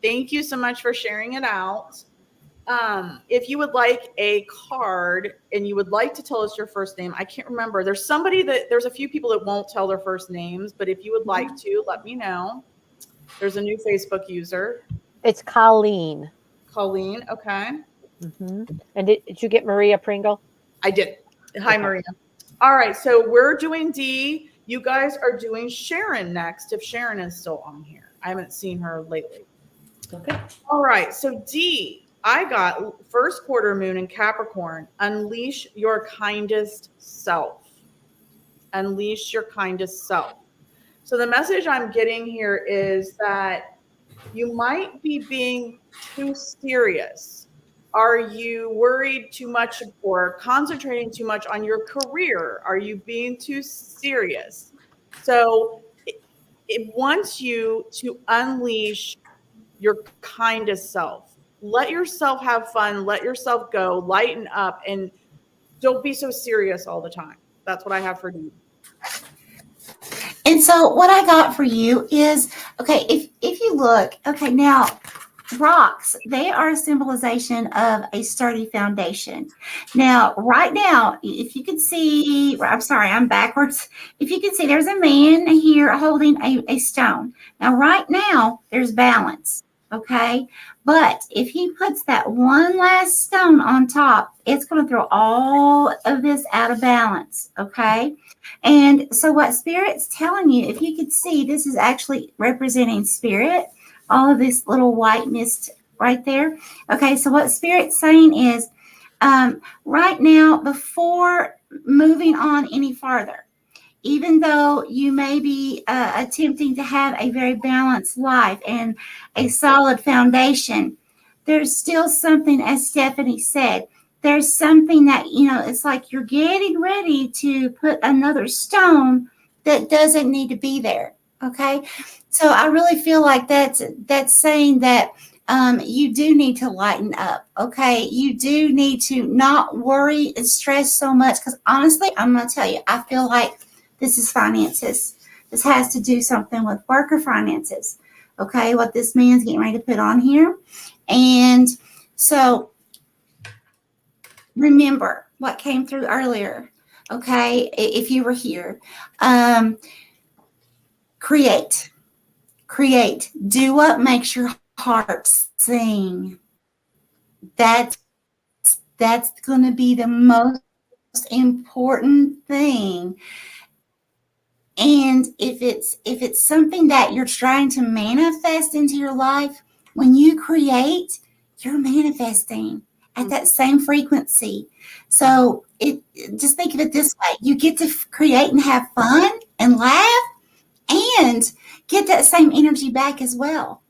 Thank you so much for sharing it out. If you would like a card and you would like to tell us your first name, I can't remember. There's a few people that won't tell their first names, but if you would like to, let me know. There's a new Facebook user. It's Colleen. Colleen, okay. Mm-hmm. And did you get Maria Pringle? I did. Hi, okay. Maria. All right, so we're doing D. You guys are doing Sharon next, if Sharon is still on here. I haven't seen her lately. Okay. All right, so D. I got first quarter moon in Capricorn. Unleash your kindest self. Unleash your kindest self. So the message I'm getting here is that you might be being too serious. Are you worried too much or concentrating too much on your career? Are you being too serious? So it wants you to unleash your kindest self. Let yourself have fun. Let yourself go. Lighten up. And don't be so serious all the time. That's what I have for you. And so what I got for you is, okay, if you look, okay, now rocks, they are a symbolization of a sturdy foundation. Now, right now, if you can see, I'm sorry, I'm backwards. If you can see, there's a man here holding a stone. Now, right now, there's balance. Okay, but if he puts that one last stone on top, it's going to throw all of this out of balance. Okay, and so what Spirit's telling you, if you could see, this is actually representing Spirit, all of this little white mist right there. Okay, so what Spirit's saying is, right now, before moving on any farther, even though you may be attempting to have a very balanced life and a solid foundation, there's still something, as Stephanie said, there's something that, it's like you're getting ready to put another stone that doesn't need to be there. Okay. So I really feel like that's saying that you do need to lighten up. Okay. You do need to not worry and stress so much. Because honestly, I'm going to tell you, I feel like this is finances. This has to do something with work or finances. Okay. What this man's getting ready to put on here. And so remember what came through earlier. Okay. If you were here, create, do what makes your heart sing. That's going to be the most important thing. And if it's something that you're trying to manifest into your life, when you create, you're manifesting at that same frequency. So just think of it this way. You get to create and have fun and laugh and get that same energy back as well.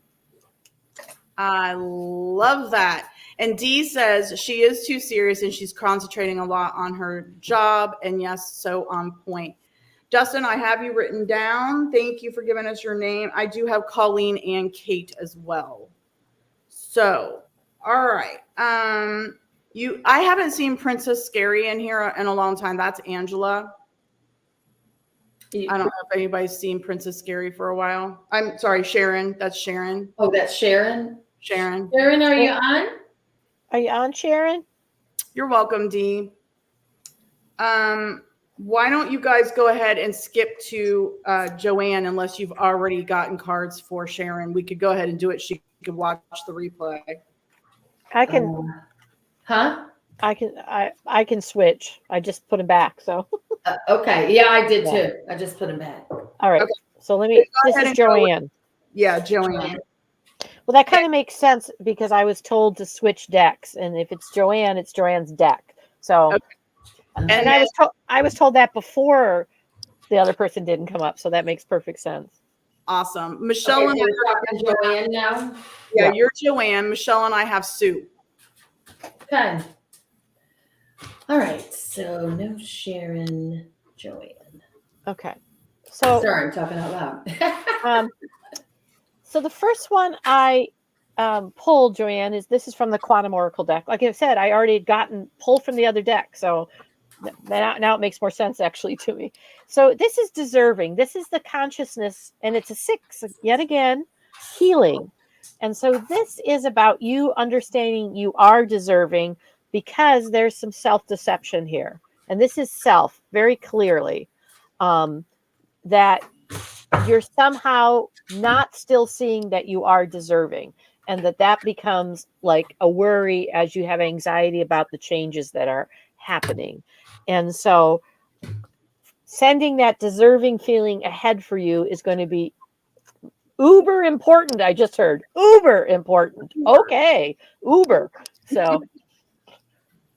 I love that. And Dee says she is too serious and she's concentrating a lot on her job. And yes, so on point. Dustin, I have you written down. Thank you for giving us your name. I do have Colleen and Kate as well. So, all right. I haven't seen Princess Scary in here in a long time. That's Angela. I don't know if anybody's seen Princess Scary for a while. I'm sorry, Sharon. That's Sharon. Oh, that's Sharon. Sharon, Sharon, are you on? Are you on, Sharon? you're welcome, Dee. Why don't you guys go ahead and skip to Joanne unless you've already gotten cards for Sharon. We could go ahead and do it. She could watch the replay. I can. Huh? I can switch. I just put them back. So. Okay. Yeah, I did too. I just put him back. All right. Okay. So let me. Go This ahead is and go with- Joanne. Yeah, Joanne. Well, that kind of makes sense because I was told to switch decks, and if it's Joanne, it's Joanne's deck. So, Okay. and And I was told that before the other person didn't come up, so that makes perfect sense. Awesome. Michelle Okay, and so we're talking Joanne now. yeah, Yeah. you're Joanne. Michelle and I have Sue. Okay. All right. So no Sharon, Joanne. Okay. So, Sorry, I'm talking out loud. so the first one I pulled, Joanne, this is from the Quantum Oracle deck. Like I said, I already had gotten pulled from the other deck, so now it makes more sense actually to me. So this is deserving. This is the consciousness, and it's a 6 yet again, healing. And so this is about you understanding you are deserving because there's some self-deception here. And this is self very clearly, that you're somehow not still seeing that you are deserving, and that becomes like a worry as you have anxiety about the changes that are happening. And so sending that deserving feeling ahead for you is going to be uber important. I just heard uber important. Okay, uber. So,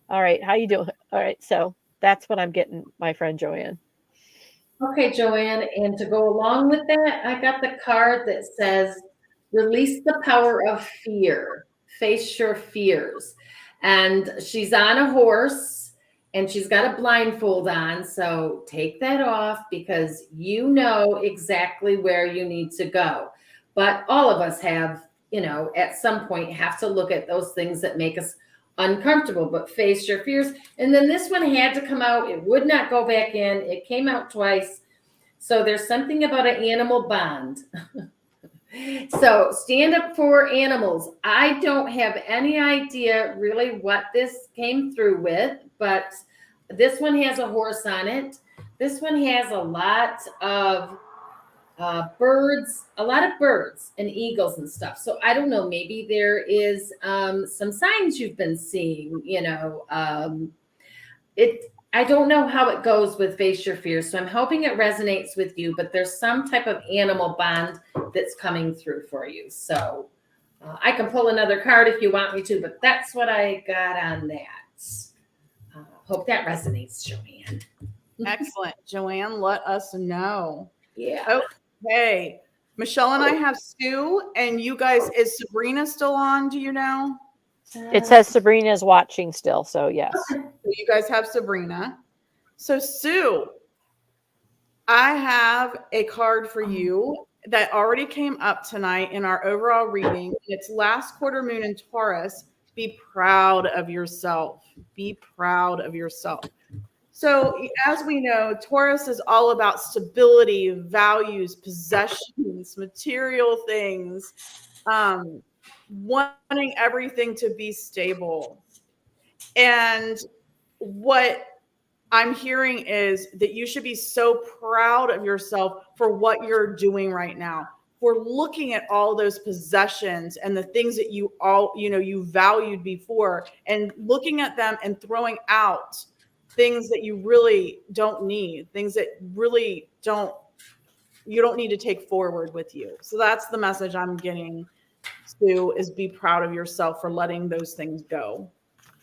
all right, how you doing? All right, so that's what I'm getting, my friend Joanne. Okay, Joanne, and to go along with that, I got the card that says, release the power of fear, face your fears. And she's on a horse and she's got a blindfold on. So take that off because you know exactly where you need to go. But all of us have, at some point have to look at those things that make us uncomfortable, but face your fears. And then this one had to come out. It would not go back in. It came out twice. So there's something about an animal bond. So stand up for animals. I don't have any idea really what this came through with, but this one has a horse on it. This one has a lot of birds and eagles and stuff. So I don't know, maybe there is some signs you've been seeing, I don't know how it goes with face your fears. So I'm hoping it resonates with you, but there's some type of animal bond that's coming through for you. So I can pull another card if you want me to, but that's what I got on that. Hope that resonates, Joanne. Excellent. Joanne, let us know. Yeah. Okay. Michelle and I have Sue, and you guys, is Sabrina still on? Do you know? It says Sabrina is watching still, so yes. So you guys have Sabrina. So Sue, I have a card for you that already came up tonight in our overall reading. It's last quarter moon in Taurus. Be proud of yourself. Be proud of yourself. So as we know, Taurus is all about stability, values, possessions, material things, wanting everything to be stable. And what I'm hearing is that you should be so proud of yourself for what you're doing right now. For looking at all those possessions and the things that you valued before, and looking at them and throwing out things that you really don't need, things that really you don't need to take forward with you. So that's the message I'm getting, Sue, is be proud of yourself for letting those things go.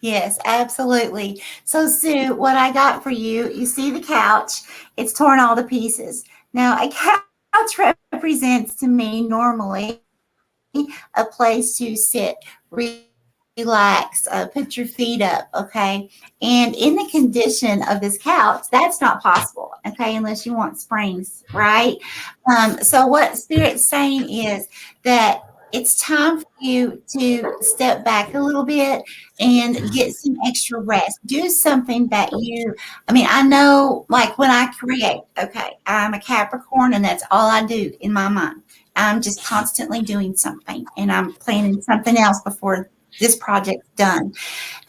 Yes, absolutely. So, Sue, what I got for you, you see the couch, it's torn all to pieces. Now, a couch represents to me normally a place to sit, relax, put your feet up, okay? And in the condition of this couch, that's not possible, okay, unless you want springs, right? So what Spirit's saying is that it's time for you to step back a little bit and get some extra rest. Do something that I know, like when I create, okay, I'm a Capricorn and that's all I do in my mind. I'm just constantly doing something and I'm planning something else before this project's done.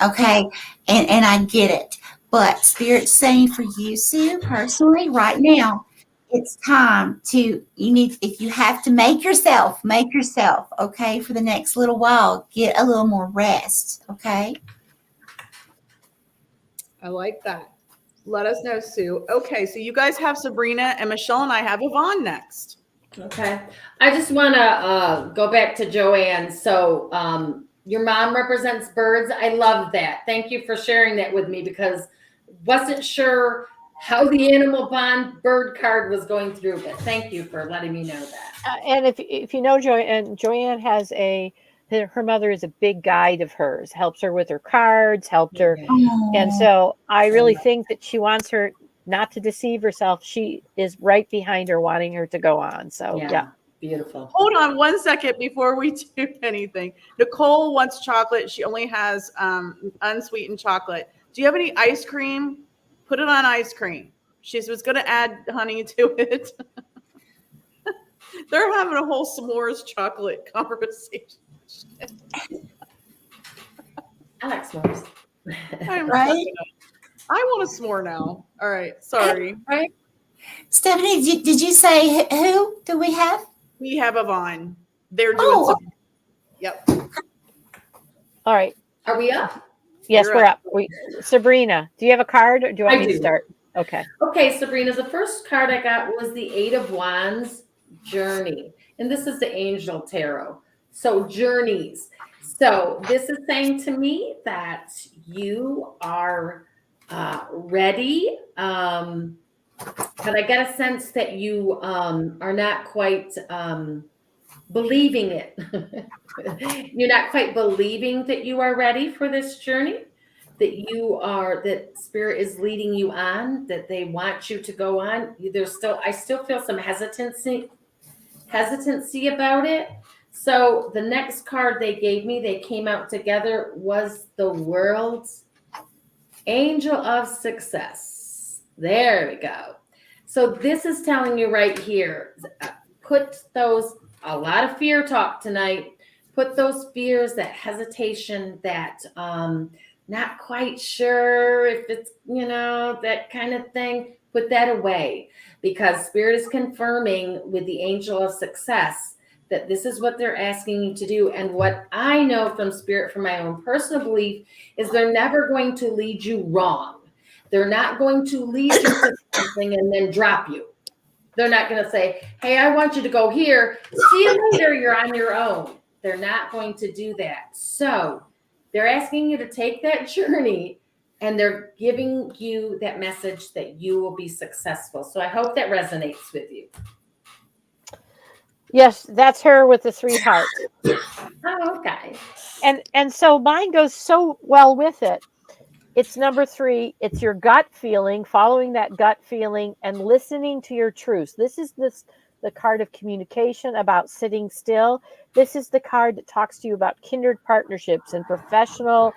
Okay. And I get it. But Spirit's saying for you, Sue, personally, right now, it's time if you have to make yourself, okay, for the next little while, get a little more rest. Okay. I like that. Let us know, Sue. Okay, so you guys have Sabrina, and Michelle and I have Yvonne next. Okay. I just want to go back to Joanne. So your mom represents birds. I love that. Thank you for sharing that with me, because wasn't sure how the animal bond bird card was going through, but thank you for letting me know that. And if you know Joanne has her mother is a big guide of hers, helps her with her cards, helped her. And so I really think that she wants her not to deceive herself. She is right behind her, wanting her to go on. So yeah. Beautiful. Hold on 1 second before we do anything. Nicole wants chocolate. She only has unsweetened chocolate. Do you have any ice cream? Put it on ice cream. She was going to add honey to it. They're having a whole s'mores chocolate conversation. I like s'mores. Right? I want a s'more now. All right. Sorry. Right. Stephanie, did you say who do we have? We have Yvonne. They're doing some. Yep. All right. Are we up? Yes, You're we're up. Sabrina, do you have a card, or do you want me to start? Okay. Okay, Sabrina, the first card I got was the Eight of Wands, Journey. And this is the Angel Tarot. So journeys. So this is saying to me that you are ready. But I get a sense that you are not quite believing it. You're not quite believing that you are ready for this journey, that Spirit is leading you on, that they want you to go on. I still feel some hesitancy about it. So the next card they gave me, they came out together, was the World's Angel of Success. There we go. So this is telling you right here, a lot of fear talk tonight. Put those fears, that hesitation, that not quite sure if it's, that kind of thing, put that away, because Spirit is confirming with the Angel of Success that this is what they're asking you to do. And what I know from Spirit, from my own personal belief, is they're never going to lead you wrong. They're not going to lead you to something and then drop you. They're not going to say, hey, I want you to go here. See you later. You're on your own. They're not going to do that. So they're asking you to take that journey and they're giving you that message that you will be successful. So I hope that resonates with you. Yes, that's her with the 3 hearts. Oh, okay. And so mine goes so well with it. It's number 3. It's your gut feeling, following that gut feeling and listening to your truths. This is the card of communication, about sitting still. This is the card that talks to you about kindred partnerships and professional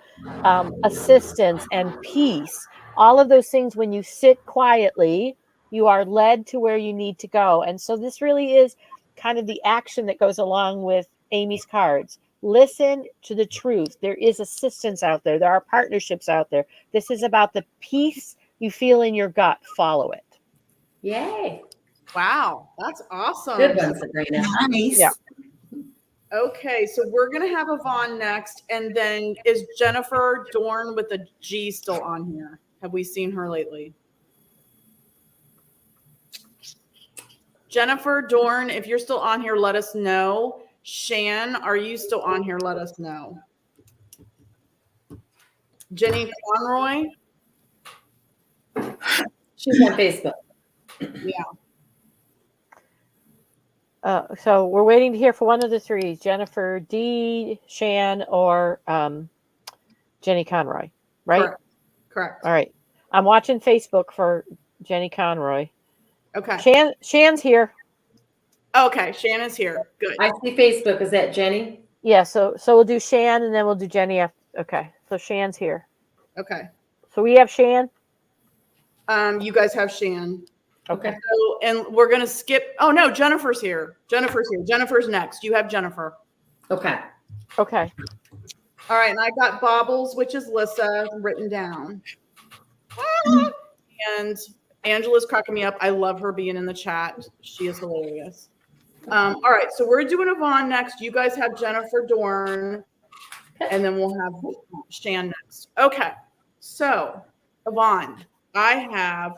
assistance and peace. All of those things, when you sit quietly, you are led to where you need to go. And so this really is kind of the action that goes along with Amy's cards. Listen to the truth. There is assistance out there. There are partnerships out there. This is about the peace you feel in your gut. Follow it. Yay. Wow, that's awesome. Good one, Sabrina. Nice. Yeah. Okay, so we're gonna have Yvonne next, and then is Jennifer Dorn with a G still on here? Have we seen her lately? Jennifer Dorn, if you're still on here, let us know. Shan, are you still on here? Let us know. Jenny Conroy? She's on Facebook. Yeah. So we're waiting to hear for one of the 3, Jennifer D, Shan, or Jenny Conroy, right? Correct. All right. I'm watching Facebook for Jenny Conroy. Okay. Shan's here. Okay, Shanna's here. Good. I see Facebook. Is that Jenny? Yeah, so we'll do Shan and then we'll do Jenny after. Okay, so Shan's here. Okay. So we have Shan. You guys have Shan. Okay. So, and we're gonna skip. Oh no, Jennifer's here. Jennifer's here. Jennifer's next. You have Jennifer. Okay. Okay. All right, and I got Bobbles, which is Lissa, written down. And Angela's cracking me up. I love her being in the chat. She is hilarious. All right, so we're doing Yvonne next. You guys have Jennifer Dorn, and then we'll have Shan next. Okay, so Yvonne, I have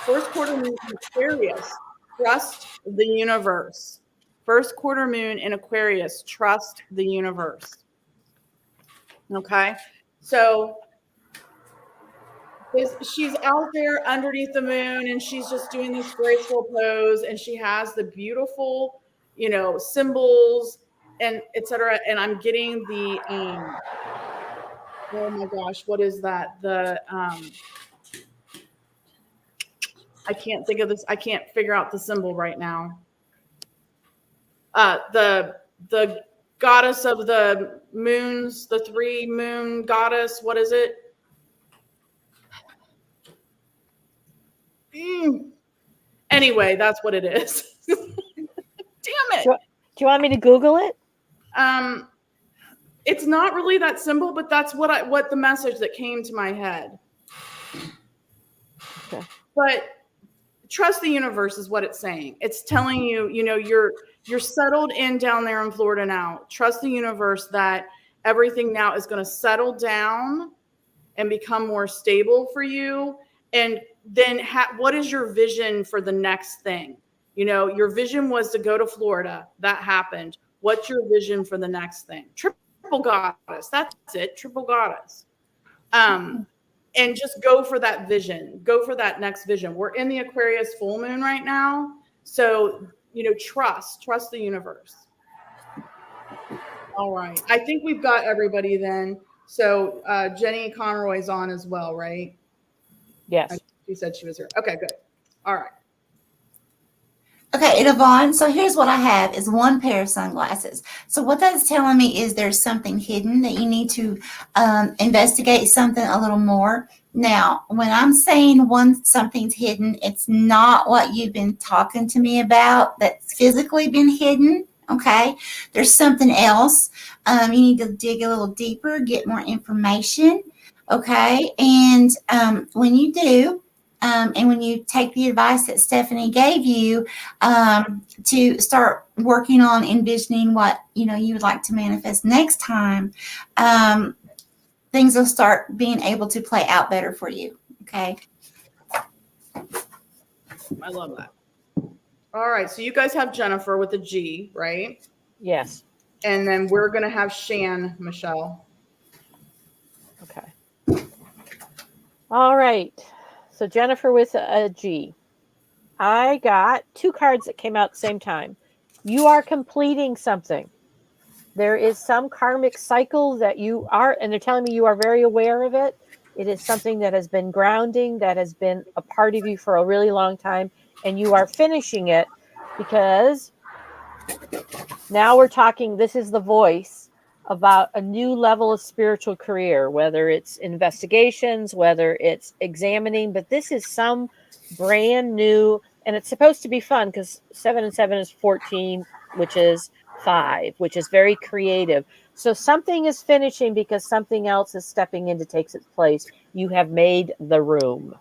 first quarter moon in Aquarius. Trust the universe. First quarter moon in Aquarius. Trust the universe. Okay, so she's out there underneath the moon, and she's just doing this graceful pose, and she has the beautiful, symbols and etc. And I'm getting the oh my gosh, what is that? The I can't think of this. I can't figure out the symbol right now. The goddess of the moons, the 3 moon goddess. What is it? Anyway, that's what it is. Damn it. Do you want me to Google it? It's not really that simple, but that's what the message that came to my head. Okay. But trust the universe is what it's saying. It's telling you, you're settled in down there in Florida now. Trust the universe that everything now is going to settle down and become more stable for you. And then what is your vision for the next thing? Your vision was to go to Florida. That happened. What's your vision for the next thing? Triple goddess. That's it. Triple goddess. And just go for that vision. Go for that next vision. We're in the Aquarius full moon right now. So, trust the universe. All right. I think we've got everybody then. So Jenny Conroy's on as well, right? Yes. She said she was here. Okay, good. All right. Okay, and Yvonne, so here's what I have is 1 pair of sunglasses. So what that's telling me is there's something hidden that you need to investigate something a little more. Now, when I'm saying something's hidden, it's not what you've been talking to me about that's physically been hidden. Okay, there's something else. You need to dig a little deeper, get more information. Okay, and when you do, and when you take the advice that Stephanie gave you to start working on envisioning what you would like to manifest next time, things will start being able to play out better for you. Okay. I love that. All right. So you guys have Jennifer with a G, right? Yes. And then we're going to have Shan, Michelle. Okay. All right. So Jennifer with a G. I got 2 cards that came out at the same time. You are completing something. There is some karmic cycle that you are, and they're telling me you are very aware of it. It is something that has been grounding, that has been a part of you for a really long time, and you are finishing it because now we're talking, this is the voice about a new level of spiritual career, whether it's investigations, whether it's examining, but this is some brand new, and it's supposed to be fun because 7 and 7 is 14, which is 5, which is very creative. So something is finishing because something else is stepping in to take its place. You have made the room.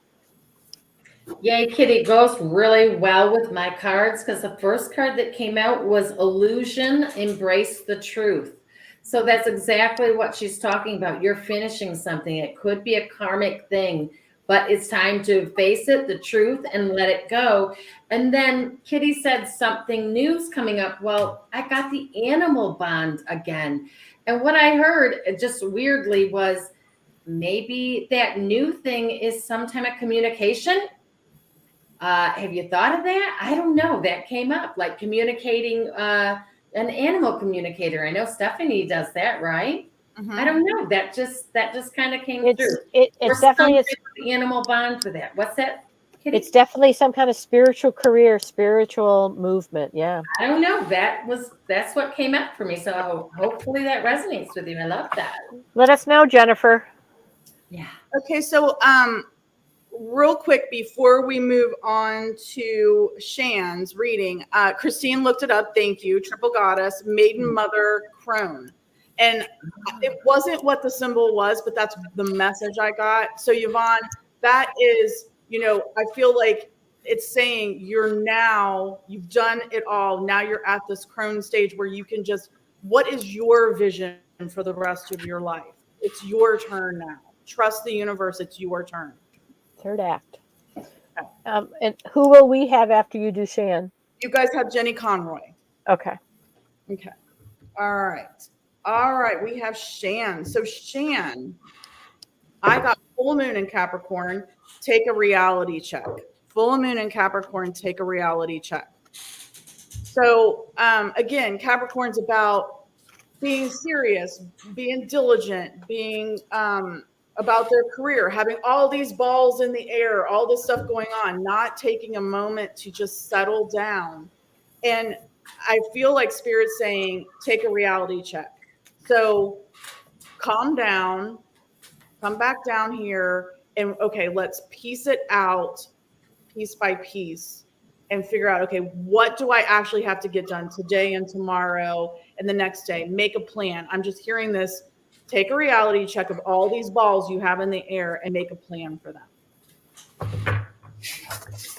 Yay, Kitty, goes really well with my cards because the first card that came out was Illusion, Embrace the Truth. So that's exactly what she's talking about. You're finishing something. It could be a karmic thing, but it's time to face it, the truth, and let it go. And then Kitty said something new's coming up. Well, I got the animal bond again. And what I heard, just weirdly, was maybe that new thing is some type of communication. Have you thought of that? I don't know. That came up, like communicating, an animal communicator. I know Stephanie does that, right? I don't know. That just kind of came through. It's definitely The animal bond for that. What's that, Kitty? it's definitely some kind of spiritual career, spiritual movement. Yeah. I don't know. That's what came up for me. So hopefully that resonates with you. I love that. Let us know, Jennifer. Yeah. Okay, so real quick before we move on to Shan's reading, Christine looked it up. Thank you. Triple Goddess, Maiden Mother Crone. And it wasn't what the symbol was, but that's the message I got. So Yvonne, that is, I feel like it's saying you've done it all. Now you're at this crone stage where you can what is your vision for the rest of your life? It's your turn now. Trust the universe. It's your turn. Third act. And who will we have after you do Shan? You guys have Jenny Conroy. Okay. Okay. All right. We have Shan. So Shan, I got full moon in Capricorn. Take a reality check. Full moon in Capricorn. Take a reality check. So again, Capricorn's about being serious, being diligent, being about their career, having all these balls in the air, all this stuff going on, not taking a moment to just settle down. And I feel like Spirit's saying, take a reality check. So calm down, come back down here, and okay, let's piece it out piece by piece and figure out, okay, what do I actually have to get done today and tomorrow and the next day? Make a plan. I'm just hearing this. Take a reality check of all these balls you have in the air and make a plan for them.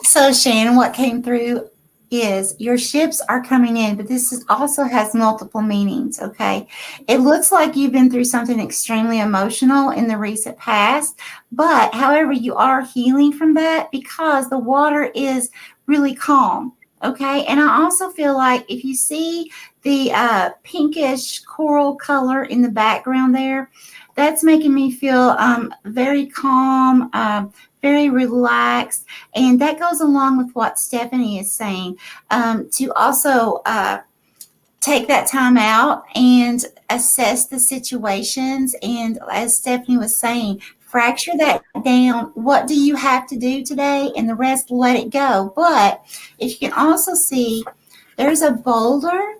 So Shannon, what came through is your ships are coming in, but this also has multiple meanings, okay? It looks like you've been through something extremely emotional in the recent past, but however, you are healing from that because the water is really calm, okay? And I also feel like if you see the pinkish coral color in the background there, that's making me feel very calm, very relaxed. And that goes along with what Stephanie is saying, to also take that time out and assess the situations. And as Stephanie was saying, fracture that down. What do you have to do today? And the rest, let it go. But if you can also see, there's a boulder,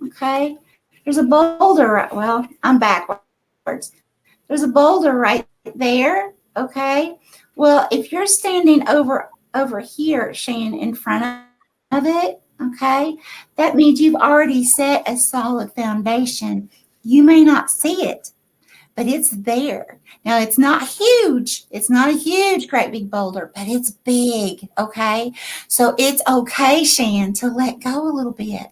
okay? There's a boulder. Well, I'm backwards. There's a boulder right there, okay? Well, if you're standing over here, Shan, in front of it, okay, that means you've already set a solid foundation. You may not see it, but it's there. Now, it's not huge. It's not a huge, great big boulder, but it's big, okay? So it's okay, Shan, to let go a little bit.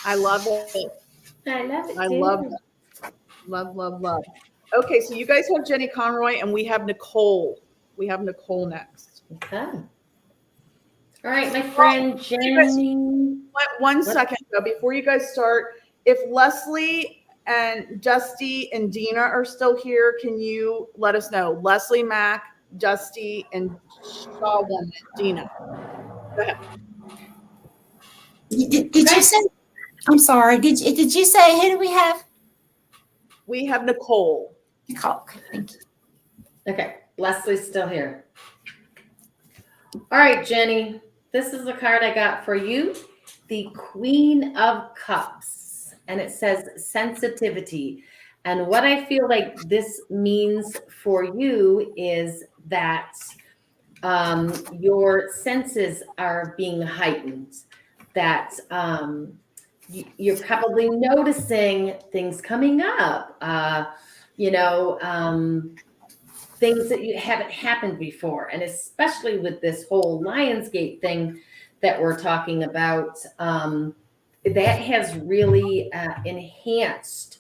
I love it. I love it. I love it. Love. Okay, so you guys have Jenny Conroy and we have Nicole. We have Nicole next. Okay. All right, my friend Jenny. One second though, before you guys start, if Leslie And Dusty and Dina are still here. Can you let us know? Leslie Mack, Dusty, and Shaw Woman, Dina. Go ahead. Did you say? I'm sorry. Did you say who do we have? We have Nicole. Nicole. Okay, thank you. Okay, Leslie's still here. All right, Jenny, this is the card I got for you, the Queen of Cups, and it says sensitivity. And what I feel like this means for you is that your senses are being heightened, that you're probably noticing things coming up, things that you haven't happened before. And especially with this whole Lionsgate thing that we're talking about, that has really enhanced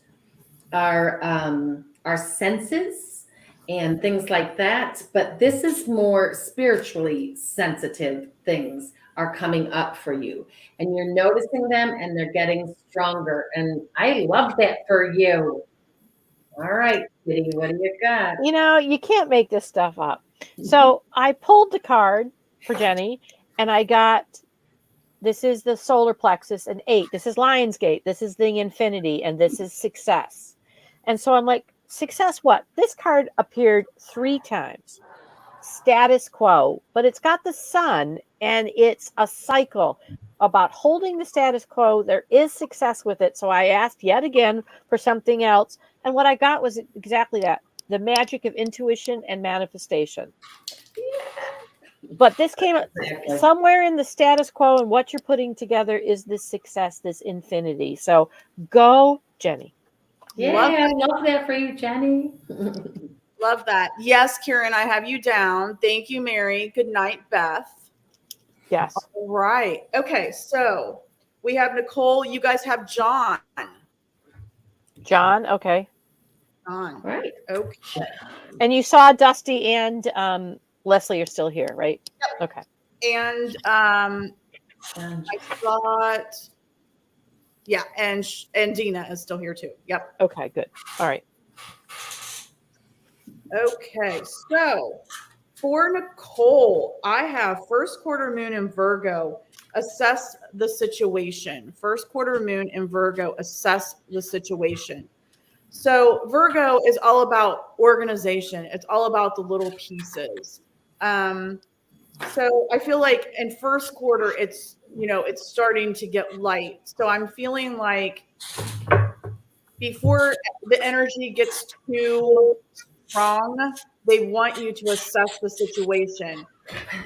our senses and things like that. But this is more spiritually sensitive things are coming up for you, and you're noticing them and they're getting stronger. And I love that for you. All right, Kitty, what do you got? You know, you can't make this stuff up. So I pulled the card for Jenny, and I got, this is the solar plexus, an 8. This is Lionsgate. This is the infinity, and this is success. And so I'm like, success what? This card appeared 3 times. Status quo, but it's got the sun, and it's a cycle about holding the status quo. There is success with it. So I asked yet again for something else. And what I got was exactly that, the magic of intuition and manifestation. But this came somewhere in the status quo, and what you're putting together is this success, this infinity. So go, Jenny. Yeah, I love that for you, Jenny. Love that. Yes, Karen, I have you down. Thank you, Mary. Good night, Beth. Yes. All right. Okay, so we have Nicole. You guys have John. John, okay. John. Right. Okay. And you saw Dusty and Leslie are still here, right? Yep. Okay. And I thought, yeah, and Dina is still here too. Yep. Okay, good. All right. Okay, so for Nicole, I have first quarter moon in Virgo. Assess the situation. First quarter moon in Virgo, assess the situation. So Virgo is all about organization. It's all about the little pieces. So I feel like in first quarter, it's starting to get light. So I'm feeling like before the energy gets too strong, they want you to assess the situation.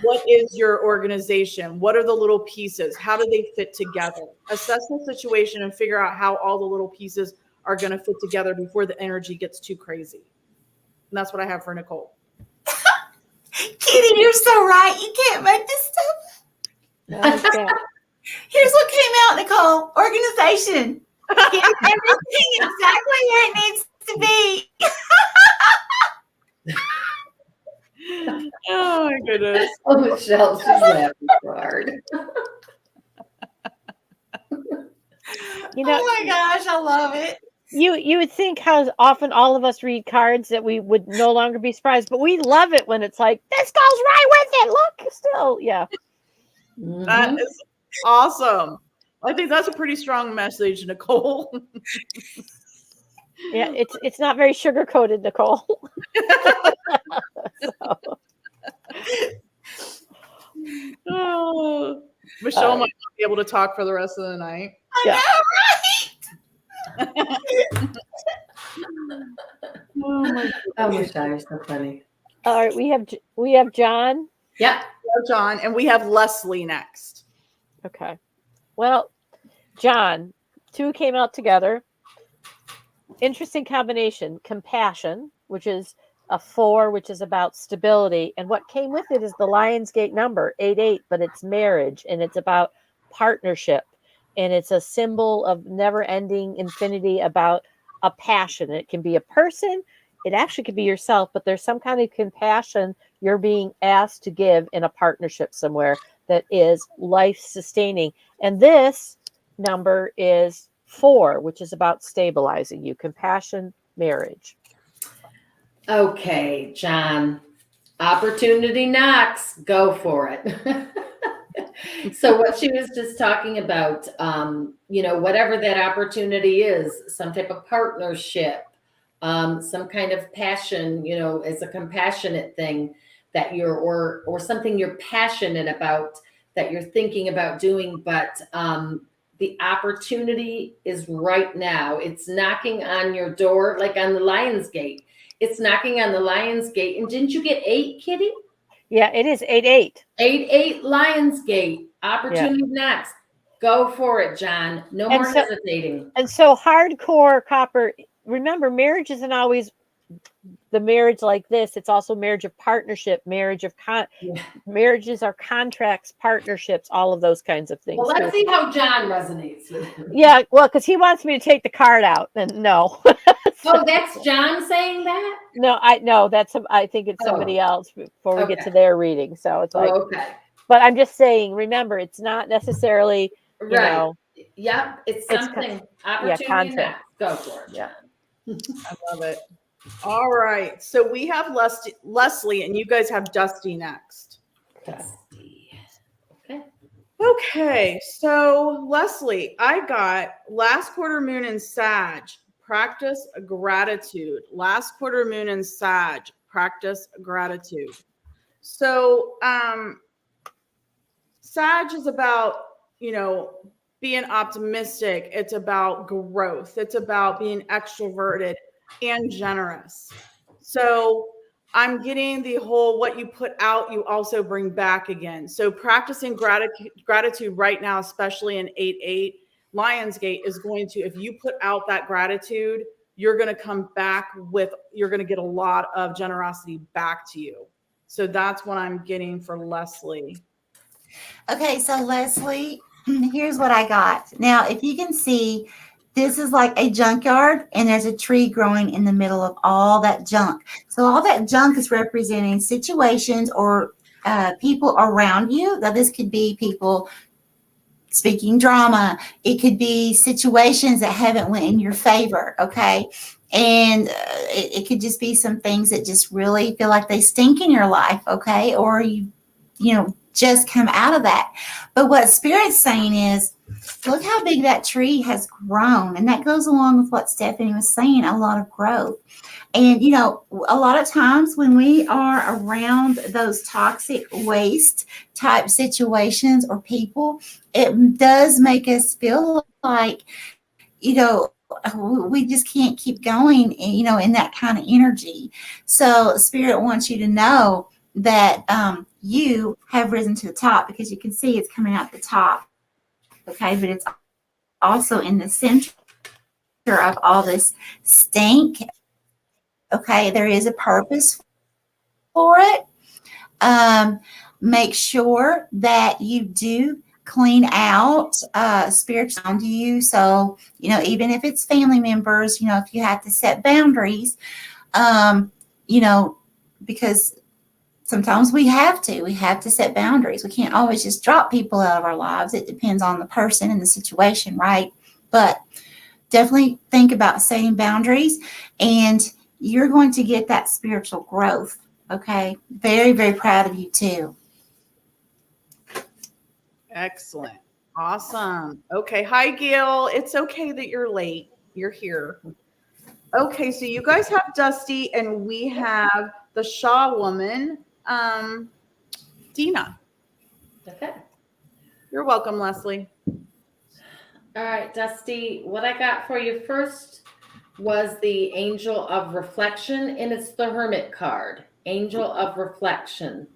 What is your organization? What are the little pieces? How do they fit together? Assess the situation and figure out how all the little pieces are going to fit together before the energy gets too crazy. And that's what I have for Nicole. Kitty, you're so right. You can't make this stuff. No, I can't. Here's what came out, Nicole. Organization. Get everything exactly where it needs to be. Oh my goodness. Oh, Michelle, she's laughing hard. You know, Oh my gosh, I love it. you would think how often all of us read cards that we would no longer be surprised, but we love it when it's like, this goes right with it. Look, still, yeah. Mhm. That is awesome. I think that's a pretty strong message, Nicole. Yeah, it's not very sugar coated, Nicole. So. Oh, Michelle might not be able to talk for the rest of the night. Yeah. Oh my Oh, Michelle, you're so funny. All right, we have John. Yep. John, and we have Leslie next. Okay. Well, John, 2 came out together. Interesting combination. Compassion, which is a 4, which is about stability. And what came with it is the Lionsgate number, 88, but it's marriage, and it's about partnership. And it's a symbol of never-ending infinity, about a passion. It can be a person. It actually could be yourself, but there's some kind of compassion you're being asked to give in a partnership somewhere that is life-sustaining. And this number is 4, which is about stabilizing you, compassion, marriage. Okay, John. Opportunity knocks. Go for it. So what she was just talking about, whatever that opportunity is, some type of partnership, some kind of passion, is a compassionate thing that or something you're passionate about that you're thinking about doing, but the opportunity is right now. It's knocking on your door, like on the Lion's Gate. It's knocking on the Lion's Gate. And didn't you get 8, Kitty? Yeah, it is 8-8. 8-8 Lionsgate. Opportunity knocks. Go for it, John. No And more so- hesitating. And so hardcore copper, remember, marriage isn't always the marriage like this. It's also marriage of partnership, marriages are contracts, partnerships, all of those kinds of things. Well, let's too. see how John resonates with him. Yeah, well, because he wants me to take the card out, and no. Oh, that's John saying that? No, I think it's somebody else before we get Okay. to their reading. So it's like, Okay. but I'm just saying, remember, it's not necessarily, Right. Yep. It's it's something. Opportunity contract. knocks. Go for it, John. I love it. All right. So we have Leslie, and you guys have Dusty next. Dusty. Okay. Okay. So Leslie, I got last quarter moon in Sag, practice gratitude. Last quarter moon in Sag, practice gratitude. So Sag is about, being optimistic. It's about growth. It's about being extroverted and generous. So I'm getting the whole what you put out, you also bring back again. So practicing gratitude right now, especially in 8-8 Lionsgate, is going to, if you put out that gratitude, you're going to come back you're going to get a lot of generosity back to you. So that's what I'm getting for Leslie. Okay, so Leslie, here's what I got. Now, if you can see, this is like a junkyard, and there's a tree growing in the middle of all that junk. So all that junk is representing situations or people around you. Now, this could be people speaking drama. It could be situations that haven't went in your favor, okay? And it could just be some things that just really feel like they stink in your life, okay? Or you just come out of that. But what Spirit's saying is, look how big that tree has grown. And that goes along with what Stephanie was saying, a lot of growth. And, a lot of times when we are around those toxic waste type situations or people, it does make us feel like, we just can't keep going, in that kind of energy. So Spirit wants you to know that you have risen to the top, because you can see it's coming out the top. Okay, but it's also in the center of all this stink. Okay, there is a purpose for it. Make sure that you do clean out spirits around you. So, even if it's family members, if you have to set boundaries, because sometimes we have to set boundaries. We can't always just drop people out of our lives. It depends on the person and the situation, right? But definitely think about setting boundaries, and you're going to get that spiritual growth. Okay. Very, very proud of you too. Excellent. Awesome. Okay. Hi, Gail. It's okay that you're late. You're here. Okay. So you guys have Dusty, and we have the Shaw woman, Dina. Okay. You're welcome, Leslie. All right, Dusty. What I got for you first was the Angel of Reflection, and it's the Hermit card. Angel of Reflection.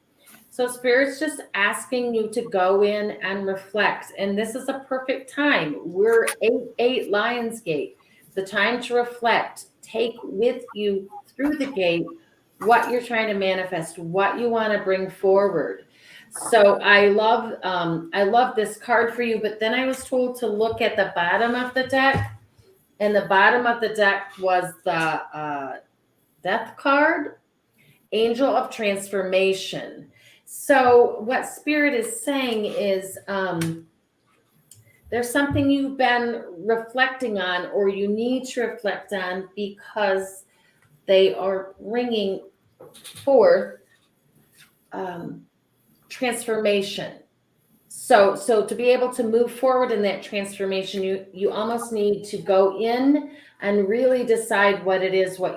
So Spirit's just asking you to go in and reflect. And this is a perfect time. We're 8-8 Lionsgate. The time to reflect. Take with you through the gate what you're trying to manifest, what you want to bring forward. So I love this card for you, but then I was told to look at the bottom of the deck, and the bottom of the deck was the Death card, Angel of Transformation. So what Spirit is saying is the there's something you've been reflecting on or you need to reflect on because they are bringing forth transformation. So to be able to move forward in that transformation, you almost need to go in and really decide what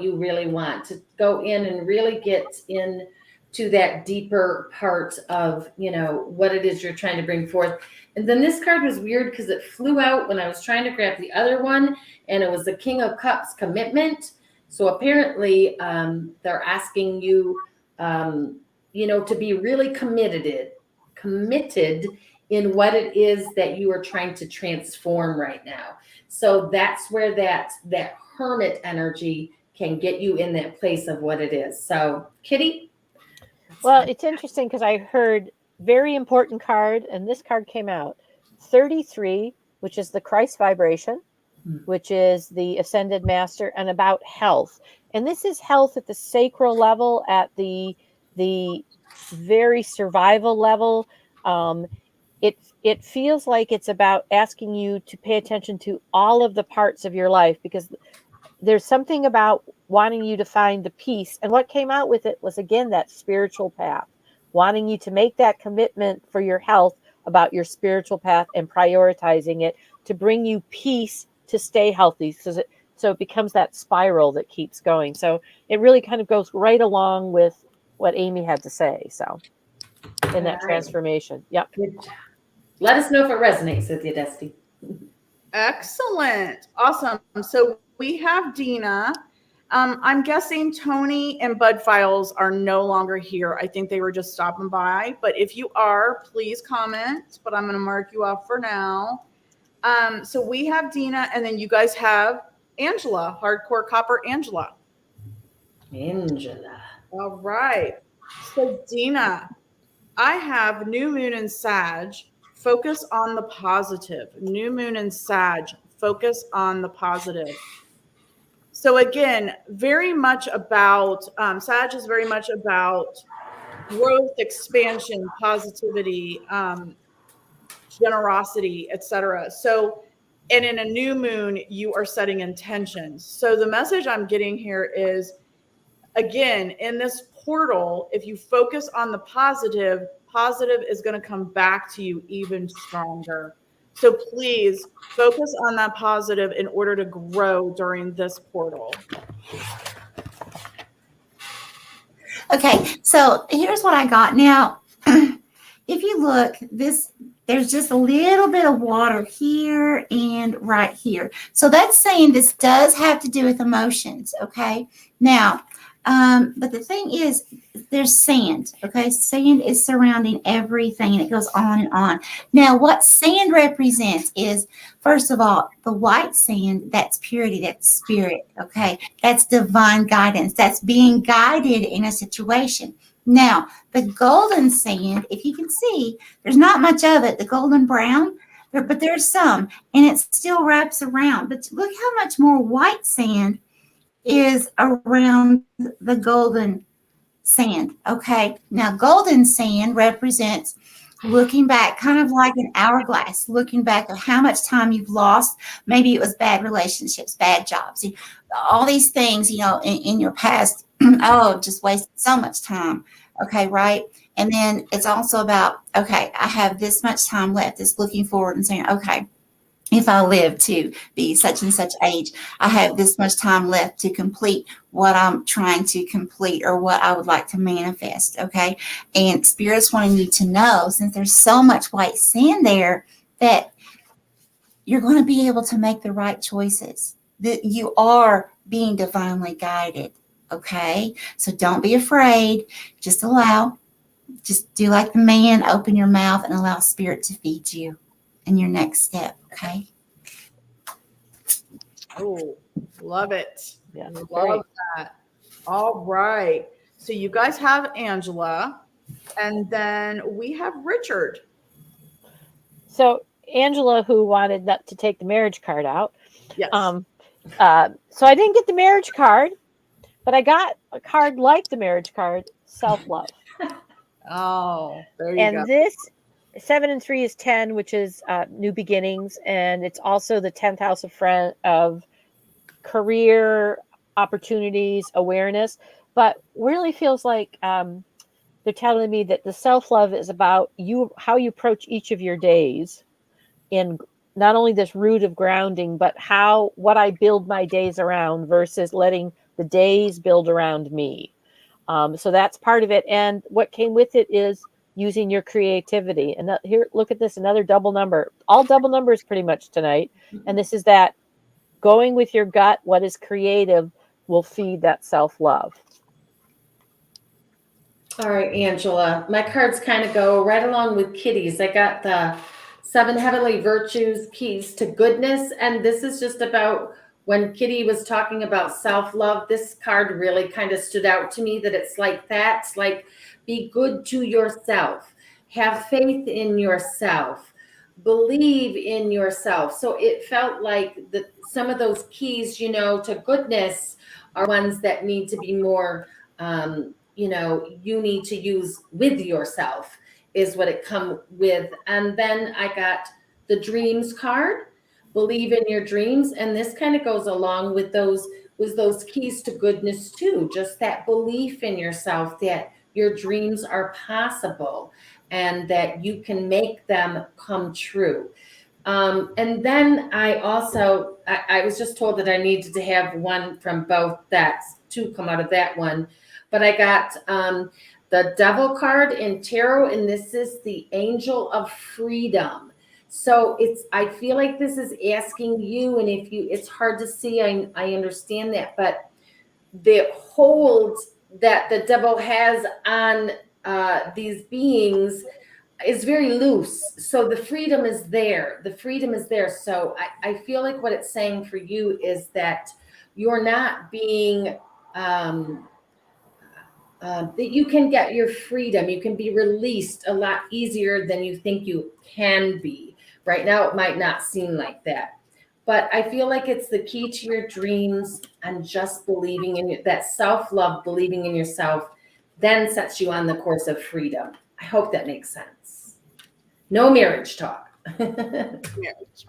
you really want, to go in and really get in to that deeper part of, what it is you're trying to bring forth. And then this card was weird because it flew out when I was trying to grab the other one, and it was the King of Cups, commitment. So apparently they're asking you, to be really committed in what it is that you are trying to transform right now. So that's where that hermit energy can get you in that place of what it is. So, Kitty? Well, it's interesting because I heard very important card, and this card came out 33, which is the Christ vibration, which is the ascended master, and about health. And this is health at the sacral level, at the very survival level. It feels like it's about asking you to pay attention to all of the parts of your life, because there's something about wanting you to find the peace. And what came out with it was, again, that spiritual path, wanting you to make that commitment for your health about your spiritual path and prioritizing it to bring you peace to stay healthy. So it becomes that spiral that keeps going. So it really kind of goes right along with what Amy had to say. So in that transformation. Yep. Good job. Let us know if it resonates with you, Dusty. Excellent. Awesome. So we have Dina. I'm guessing Tony and Bud Files are no longer here. I think they were just stopping by. But if you are, please comment. But I'm going to mark you off for now. So we have Dina, and then you guys have Angela, Hardcore Copper Angela. Angela. All right. So Dina, I have New Moon and Sag. Focus on the positive. New Moon and Sag. Focus on the positive. So again, very much about, Sag is very much about growth, expansion, positivity, generosity, etc. So, and in a new moon, you are setting intentions. So the message I'm getting here is, again, in this portal, if you focus on the positive is going to come back to you even stronger. So please focus on that positive in order to grow during this portal. Okay, so here's what I got. Now, if you look, there's just a little bit of water here and right here. So that's saying this does have to do with emotions, okay? Now, but the thing is, there's sand, okay? Sand is surrounding everything, and it goes on and on. Now, what sand represents is, first of all, the white sand, that's purity, that's spirit, okay? That's divine guidance. That's being guided in a situation. Now, the golden sand, if you can see, there's not much of it, the golden brown, but there's some, and it still wraps around. But look how much more white sand is around the golden sand. Okay, now golden sand represents looking back, kind of like an hourglass, looking back at how much time you've lost. Maybe it was bad relationships, bad jobs, all these things, in your past. Oh, just wasted so much time. Okay, right? And then it's also about, okay, I have this much time left. It's looking forward and saying, okay, if I live to be such and such age, I have this much time left to complete what I'm trying to complete or what I would like to manifest, okay? And Spirit's wanting you to know, since there's so much white sand there, that you're going to be able to make the right choices, that you are being divinely guided, okay? So don't be afraid. Just do like the man, open your mouth and allow Spirit to feed you in your next step, okay? Oh, love it. Yeah, Love that. All right. So you guys have Angela, and then we have Richard. So Angela, who wanted not to take the marriage card out. Yes. So I didn't get the marriage card, but I got a card like the marriage card, self-love. Oh, there you And go. this 7 and 3 is 10, which is new beginnings, and it's also the 10th house of career opportunities, awareness. But really feels like they're telling me that the self-love is about you, how you approach each of your days in not only this root of grounding, but what I build my days around versus letting the days build around me. So that's part of it. And what came with it is using your creativity. And here, look at this, another double number, all double numbers pretty much tonight. And this is that going with your gut, what is creative will feed that self-love. All right, Angela, my cards kind of go right along with Kitty's. I got the 7 heavenly virtues, keys to goodness. And this is just about when Kitty was talking about self-love, this card really kind of stood out to me, that it's like that. It's like, be good to yourself, have faith in yourself, believe in yourself. So it felt like some of those keys, to goodness are ones that need to be more, you need to use with yourself is what it come with. And then I got the dreams card, believe in your dreams. And this kind of goes along with those keys to goodness too. Just that belief in yourself, that your dreams are possible and that you can make them come true. And then I was just told that I needed to have one from both, that's two come out of that one. But I got the Devil card in tarot, and this is the Angel of Freedom. So I feel like this is asking you, and it's hard to see, I understand that, but the hold that the devil has on these beings is very loose. So the freedom is there. So I feel like what it's saying for you is that you're not being, that you can get your freedom. You can be released a lot easier than you think you can be. Right now, it might not seem like that. But I feel like it's the key to your dreams, and just believing in that self-love, believing in yourself, then sets you on the course of freedom. I hope that makes sense. No marriage talk. Marriage.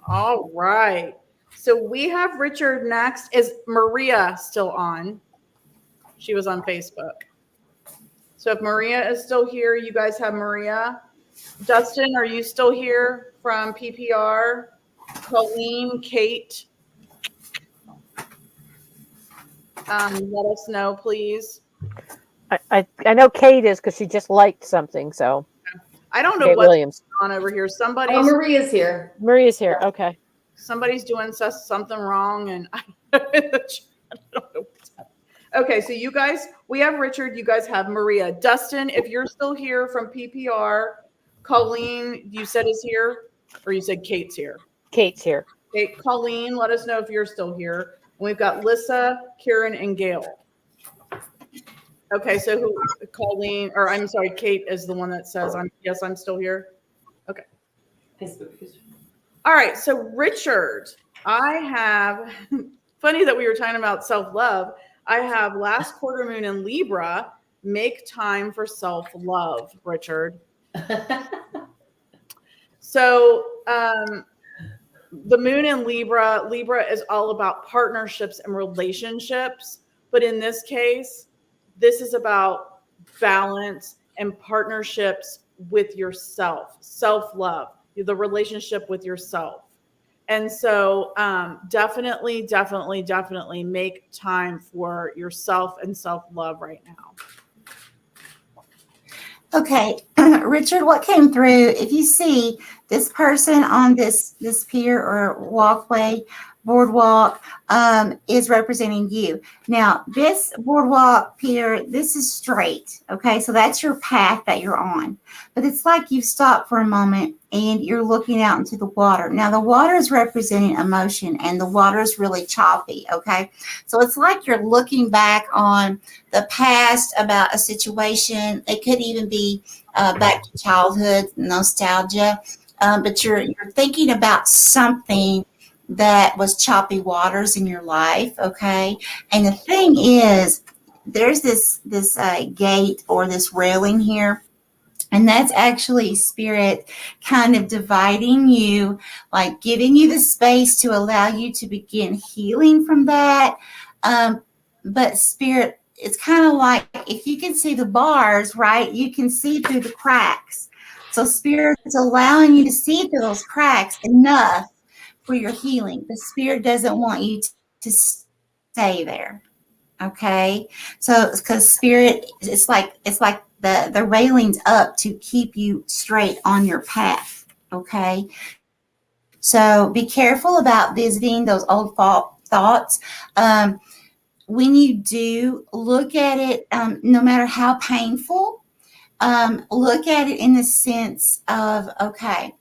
All right. So we have Richard next. Is Maria still on? She was on Facebook. So if Maria is still here, you guys have Maria. Dustin, are you still here from PPR? Colleen, Kate, let us know, please. I know Kate is, because she just liked something. So I don't know Kate what's Williams going on over here. Maria's here. Maria's here. Okay. Somebody's doing something wrong, and I don't know what's happening. Okay, so you guys, we have Richard. You guys have Maria. Dustin, if you're still here from PPR, Colleen, you said is here, or you said Kate's here? Kate's here. Okay, Colleen, let us know if you're still here. And we've got Lissa, Karen, and Gail. Okay, so Colleen, or I'm sorry, Kate is the one that says, I'm still here. Okay. All right, so Richard, I have, funny that we were talking about self-love. I have last quarter moon in Libra, make time for self-love, Richard. So, the moon in Libra is all about partnerships and relationships. But in this case, this is about balance and partnerships with yourself, self-love, the relationship with yourself. And so definitely make time for yourself and self-love right now. Okay, Richard, what came through, if you see this person on this pier or walkway, boardwalk, is representing you. Now, this boardwalk pier, this is straight, okay? So that's your path that you're on. But it's like you've stopped for a moment and you're looking out into the water. Now, the water is representing emotion, and the water is really choppy, okay? So it's like you're looking back on the past about a situation. It could even be back to childhood, nostalgia. But you're thinking about something that was choppy waters in your life, okay? And the thing is, there's this gate or this railing here, And that's actually spirit kind of dividing you, like giving you the space to allow you to begin healing from that. But spirit, it's kind of like if you can see the bars, right, you can see through the cracks. So spirit's allowing you to see through those cracks enough for your healing. The spirit doesn't want you to stay there. Okay, so because spirit, it's like the railings up to keep you straight on your path. Okay, so be careful about visiting those old thoughts. When you do, look at it, no matter how painful, look at it in the sense of, okay,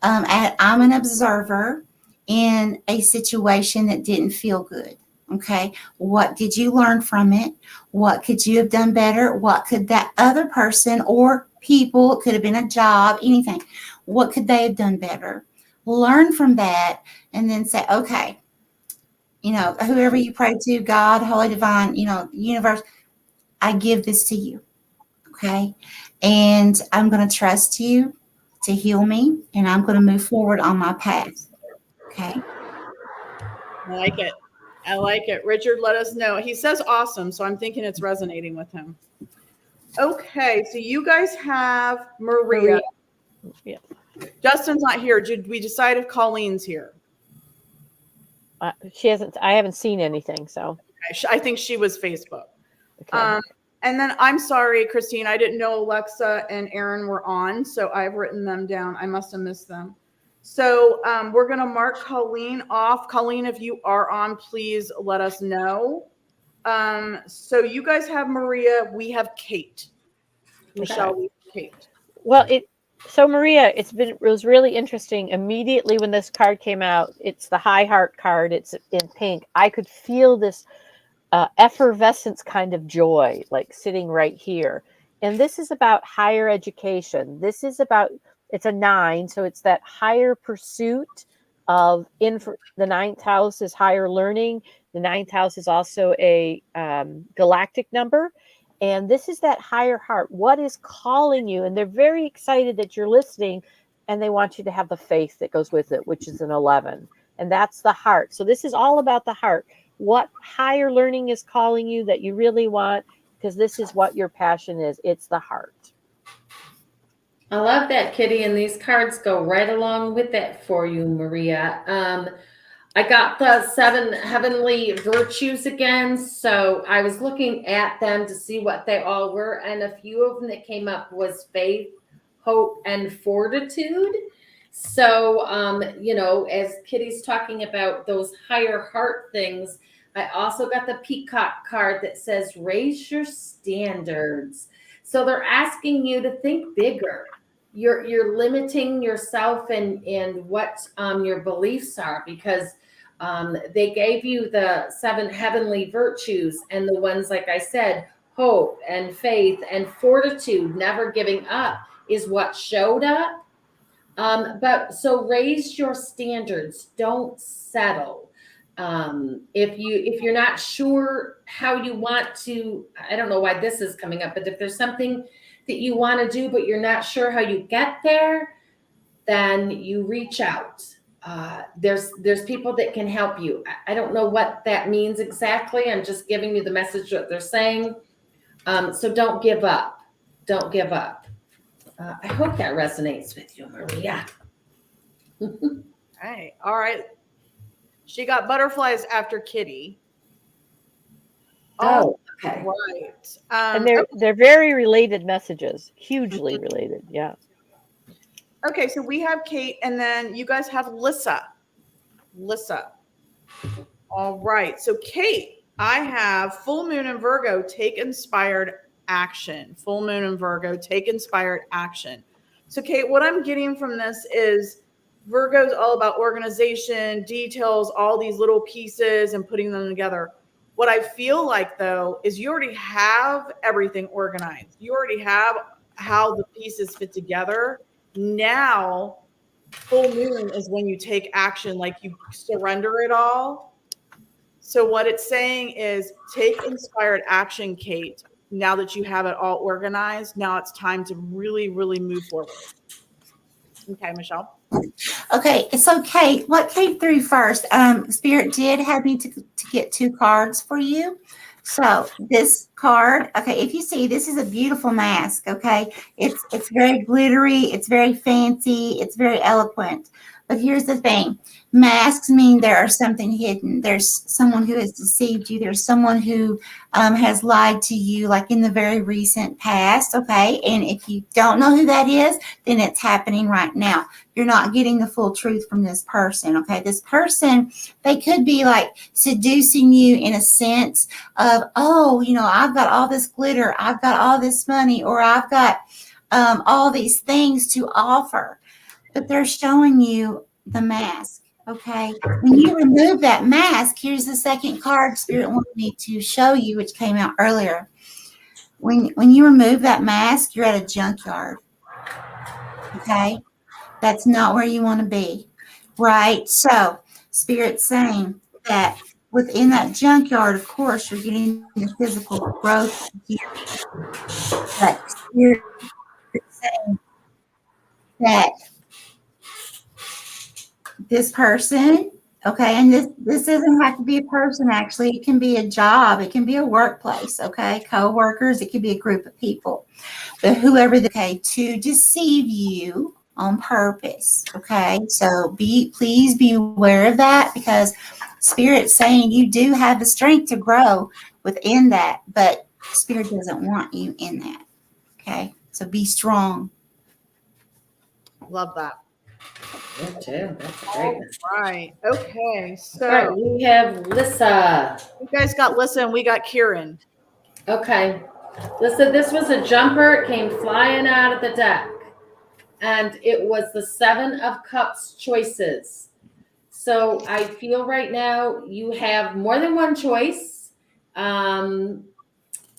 I'm an observer in a situation that didn't feel good. Okay, what did you learn from it? What could you have done better? What could that other person or people, it could have been a job, anything, what could they have done better? Learn from that and then say, okay, whoever you pray to, God, Holy Divine, universe, I give this to you. Okay, and I'm going to trust you to heal me, and I'm going to move forward on my path. Okay. I like it. I like it. Richard, let us know. He says awesome, so I'm thinking it's resonating with him. Okay, so you guys have Maria. Yeah. Justin's not here. Did we decide if Colleen's here? She hasn't. I haven't seen anything. So Okay, I think she was Facebook. okay. And then I'm sorry, Christine, I didn't know Alexa and Aaron were on, so I've written them down. I must have missed them. So we're going to mark Colleen off. Colleen, if you are on, please let us know. So you guys have Maria. We have Kate. Michelle, we have Kate. Well, so Maria, it was really interesting. Immediately when this card came out, it's the High Heart card. It's in pink. I could feel this effervescence kind of joy, like sitting right here. And this is about higher education. This is about, it's a 9, so it's that higher pursuit of, the 9th house is higher learning. The 9th house is also a galactic number. And this is that higher heart. What is calling you? And they're very excited that you're listening, and they want you to have the faith that goes with it, which is an 11. And that's the heart. So this is all about the heart. What higher learning is calling you that you really want, because this is what your passion is. It's the heart. I love that, Kitty, and these cards go right along with that for you, Maria. I got the 7 heavenly virtues again, so I was looking at them to see what they all were, and a few of them that came up was faith, hope, and fortitude. So, as Kitty's talking about those higher heart things, I also got the peacock card that says raise your standards. So they're asking you to think bigger. You're limiting yourself and what your beliefs are, because they gave you the 7 heavenly virtues, and the ones, like I said, hope and faith and fortitude, never giving up, is what showed up. But so raise your standards. Don't settle. If you're not sure how you want to, I don't know why this is coming up, but if there's something that you want to do, but you're not sure how you get there, then you reach out. There's people that can help you. I don't know what that means exactly. I'm just giving you the message that they're saying. So don't give up. Don't give up. I hope that resonates with you, Maria. All right. She got butterflies after Kitty. Oh, okay. Right. And they're very related messages, hugely related. Yeah. Okay, so we have Kate, and then you guys have Lissa. All right. So Kate, I have full moon in Virgo, take inspired action. Full moon in Virgo, take inspired action. So Kate, what I'm getting from this is Virgo's all about organization, details, all these little pieces and putting them together. What I feel like, though, is you already have everything organized. You already have how the pieces fit together. Now, full moon is when you take action, like you surrender it all. So what it's saying is take inspired action, Kate. now that you have it all organized, now it's time to really, really move forward. Okay, Michelle. Okay, so Kate, what came through first? Spirit did have me to get 2 cards for you. So this card, okay, if you see, this is a beautiful mask, okay? It's very glittery, it's very fancy, it's very eloquent. But here's the thing. Masks mean there's something hidden. There's someone who has deceived you. There's someone who has lied to you, like in the very recent past, okay? And if you don't know who that is, then it's happening right now. You're not getting the full truth from this person, okay? This person, they could be like seducing you in a sense of, oh, you know, I've got all this glitter, I've got all this money, or I've got all these things to offer. But they're showing you the mask, okay? When you remove that mask, here's the second card Spirit wanted me to show you, which came out earlier. When you remove that mask, you're at a junkyard, okay? That's not where you want to be, right? So Spirit's saying that within that junkyard, of course, you're getting the physical growth here. But Spirit's saying that this person, okay, and this doesn't have to be a person, actually. It can be a job. It can be a workplace, okay, co-workers. It could be a group of people. But whoever, okay, to deceive you on purpose, okay? So please be aware of that, because Spirit's saying you do have the strength to grow within that, but Spirit doesn't want you in that, okay? So be strong. Love that. Me too. That's great. All right. Okay. So All right, we have Lissa. you guys got Lissa and we got Kieran. Okay. Lissa, this was a jumper. It came flying out of the deck. And it was the 7 of Cups choices. So I feel right now you have more than one choice. And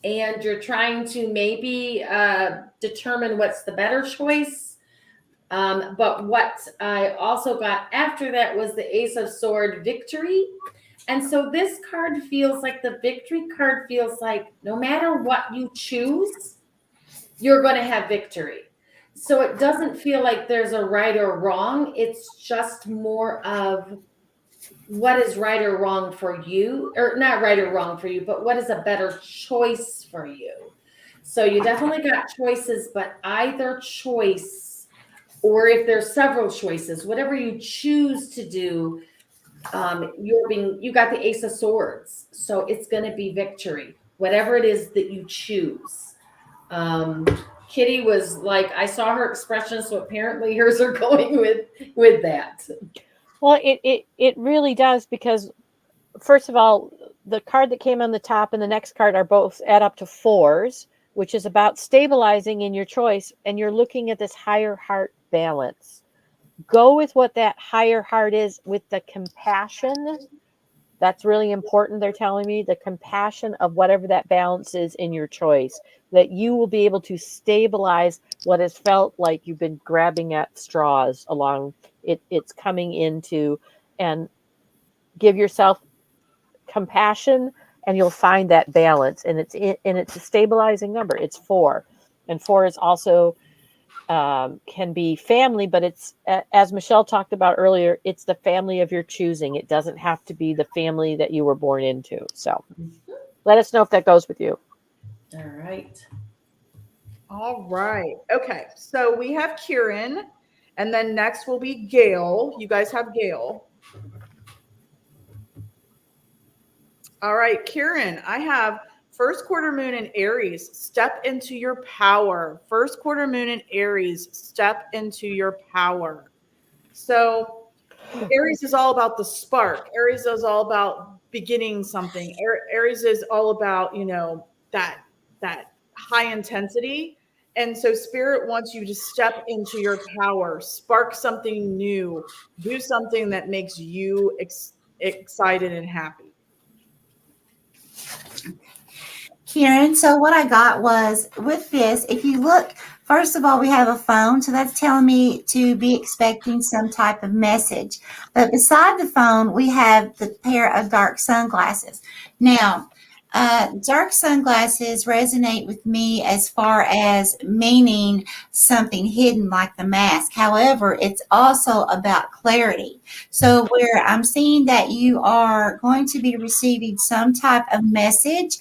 you're trying to maybe determine what's the better choice. But what I also got after that was the Ace of Sword victory. And so this card feels like the victory card feels like no matter what you choose, you're going to have victory. So it doesn't feel like there's a right or wrong. It's just more of what is right or wrong for you, or not right or wrong for you, but what is a better choice for you. So you definitely got choices, but either choice, or if there's several choices, whatever you choose to do, you got the Ace of Swords. So it's going to be victory, whatever it is that you choose. Kitty was like, I saw her expression, so apparently hers are going with that. Well, it really does, because first of all, the card that came on the top and the next card are both add up to 4s, which is about stabilizing in your choice, and you're looking at this higher heart balance. Go with what that higher heart is, with the compassion. That's really important. They're telling me the compassion of whatever that balance is in your choice, that you will be able to stabilize what has felt like you've been grabbing at straws along. It's coming into, and give yourself compassion, and you'll find that balance. And it's a stabilizing number. It's 4, and 4 is also can be family, but it's, as Michelle talked about earlier, it's the family of your choosing. It doesn't have to be the family that you were born into. So let us know if that goes with you. All right. All right. Okay. So we have Kieran, and then next will be Gail. You guys have Gail. All right, Kieran, I have first quarter moon in Aries, step into your power. First quarter moon in Aries, step into your power. So Aries is all about the spark. Aries is all about beginning something. Aries is all about, that high intensity. And so Spirit wants you to step into your power, spark something new, do something that makes you excited and happy. Kieran, so what I got was, with this, if you look, first of all, we have a phone, so that's telling me to be expecting some type of message. But beside the phone, we have the pair of dark sunglasses. Now, Dark sunglasses resonate with me as far as meaning something hidden like the mask. However, it's also about clarity. So, where I'm seeing that you are going to be receiving some type of message,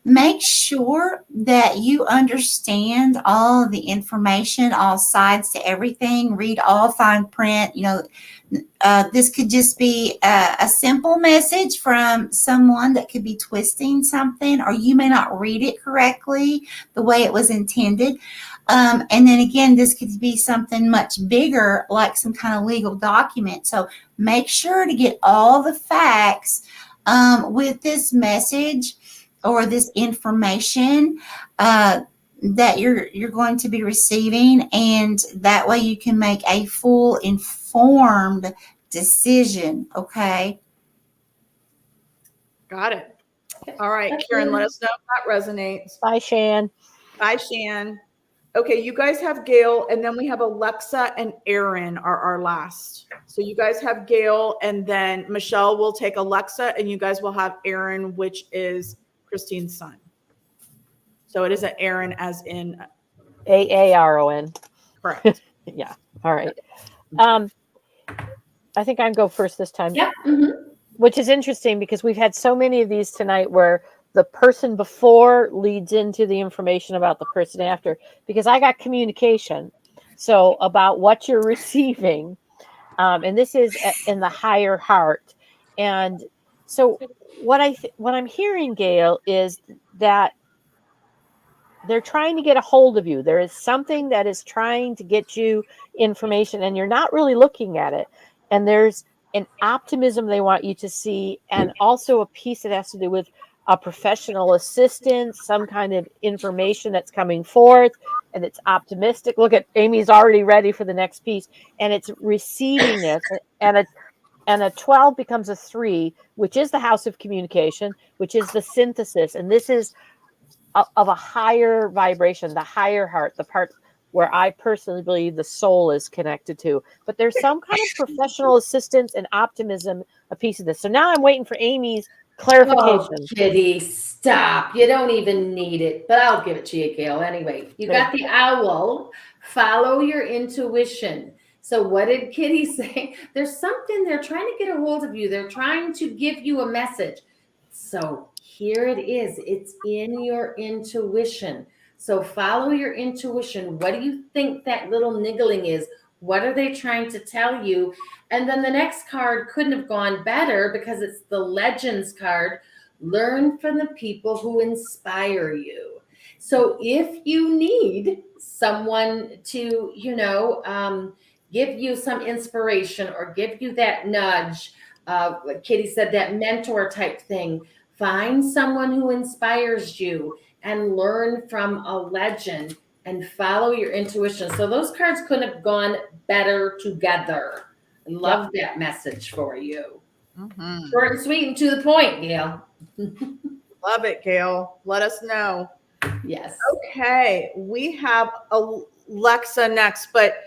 make sure that you understand all of the information, all sides to everything, read all fine print. This could just be a simple message from someone that could be twisting something, or you may not read it correctly the way it was intended. And then again, this could be something much bigger, like some kind of legal document. So make sure to get all the facts with this message or this information that you're going to be receiving, and that way you can make a full informed decision. Okay. Got it. All right, Karen, let us know if that resonates. Bye, Shan. Bye, Shan. Okay, you guys have Gail, and then we have Alexa and Aaron are our last. So you guys have Gail, and then Michelle will take Alexa, and you guys will have Aaron, which is Christine's son. So it is an Aaron as in Aaron. correct. Yeah. All right. I think I can go first this time. Yep. Mm-hmm. Which is interesting because we've had so many of these tonight where the person before leads into the information about the person after, because I got communication. So about what you're receiving. And this is in the higher heart. And so what I'm hearing, Gail, is that they're trying to get a hold of you. There is something that is trying to get you information, and you're not really looking at it. And there's an optimism they want you to see, and also a piece that has to do with a professional assistant, some kind of information that's coming forth, and it's optimistic. Look at Amy's already ready for the next piece, and it's receiving this, and a 12 becomes a 3, which is the house of communication, which is the synthesis, and this is of a higher vibration, the higher heart, the part where I personally believe the soul is connected to. But there's some kind of professional assistance and optimism, a piece of this. So now I'm waiting for Amy's clarification. Oh, Kitty, stop. You don't even need it, but I'll give it to you, Gail. Anyway, you got the owl. Follow your intuition. So what did Kitty say? There's something they're trying to get a hold of you. They're trying to give you a message. So here it is. It's in your intuition. So follow your intuition. What do you think that little niggling is? What are they trying to tell you? And then the next card couldn't have gone better because it's the Legends card. Learn from the people who inspire you. So if you need someone to, give you some inspiration or give you that nudge, like Kitty said, that mentor type thing, find someone who inspires you and learn from a legend and follow your intuition. So those cards couldn't have gone better together. I love that message for you. Mm-hmm. Short and sweet and to the point, Gail. Love it, Gail. Let us know. Yes. Okay, we have Alexa next, but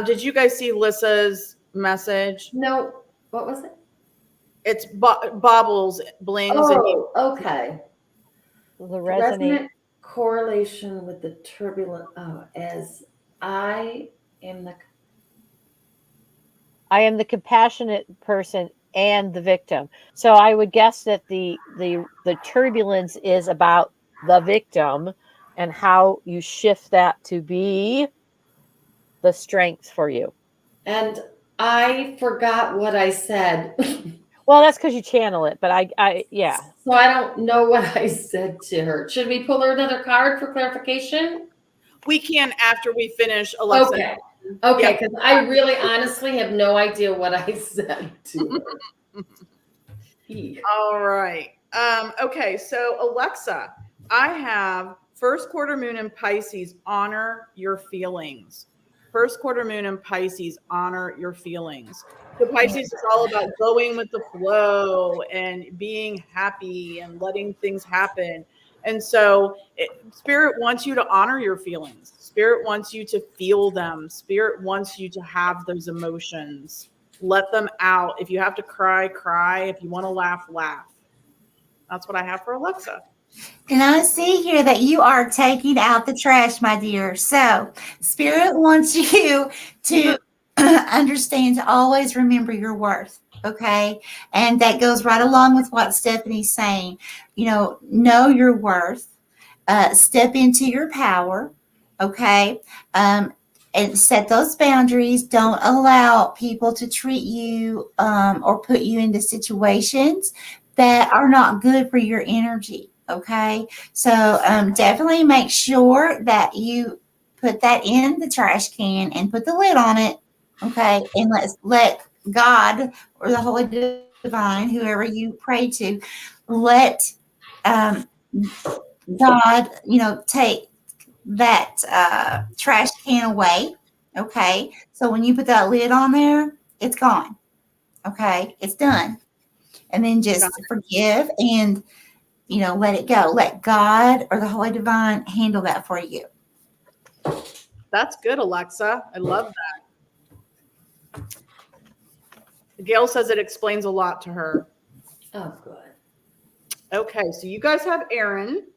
did you guys see Lissa's message? No, what was it? It's bobbles, blings. Oh, okay. The Resonant correlation with the turbulent. Oh, as I am the compassionate person and the victim. So I would guess that the turbulence is about the victim and how you shift that to be the strength for you. And I forgot what I said. Well, that's because you channel it, but I yeah. So I don't know what I said to her. Should we pull her another card for clarification? We can after we finish Alexa. Okay, because I really honestly have no idea what I said to her. All right. Okay, so Alexa, I have first quarter moon in Pisces, honor your feelings. First quarter moon in Pisces, honor your feelings. So Pisces is all about going with the flow and being happy and letting things happen. And so Spirit wants you to honor your feelings. Spirit wants you to feel them. Spirit wants you to have those emotions. Let them out. If you have to cry, cry. If you want to laugh, laugh. That's what I have for Alexa. And I see here that you are taking out the trash, my dear. So, Spirit wants you to understand to always remember your worth. Okay. And that goes right along with what Stephanie's saying. Know your worth, step into your power. Okay. And set those boundaries. Don't allow people to treat you or put you into situations that are not good for your energy. Okay. So definitely make sure that you put that in the trash can and put the lid on it. Okay. And let God or the Holy Divine, whoever you pray to, let um, God, take that trash can away. Okay. So when you put that lid on there, it's gone. Okay. It's done. And then just forgive and, let it go. Let God or the Holy Divine handle that for you. That's good, Alexa. I love that. Gail says it explains a lot to her. Oh, good. Okay, so you guys have Aaron.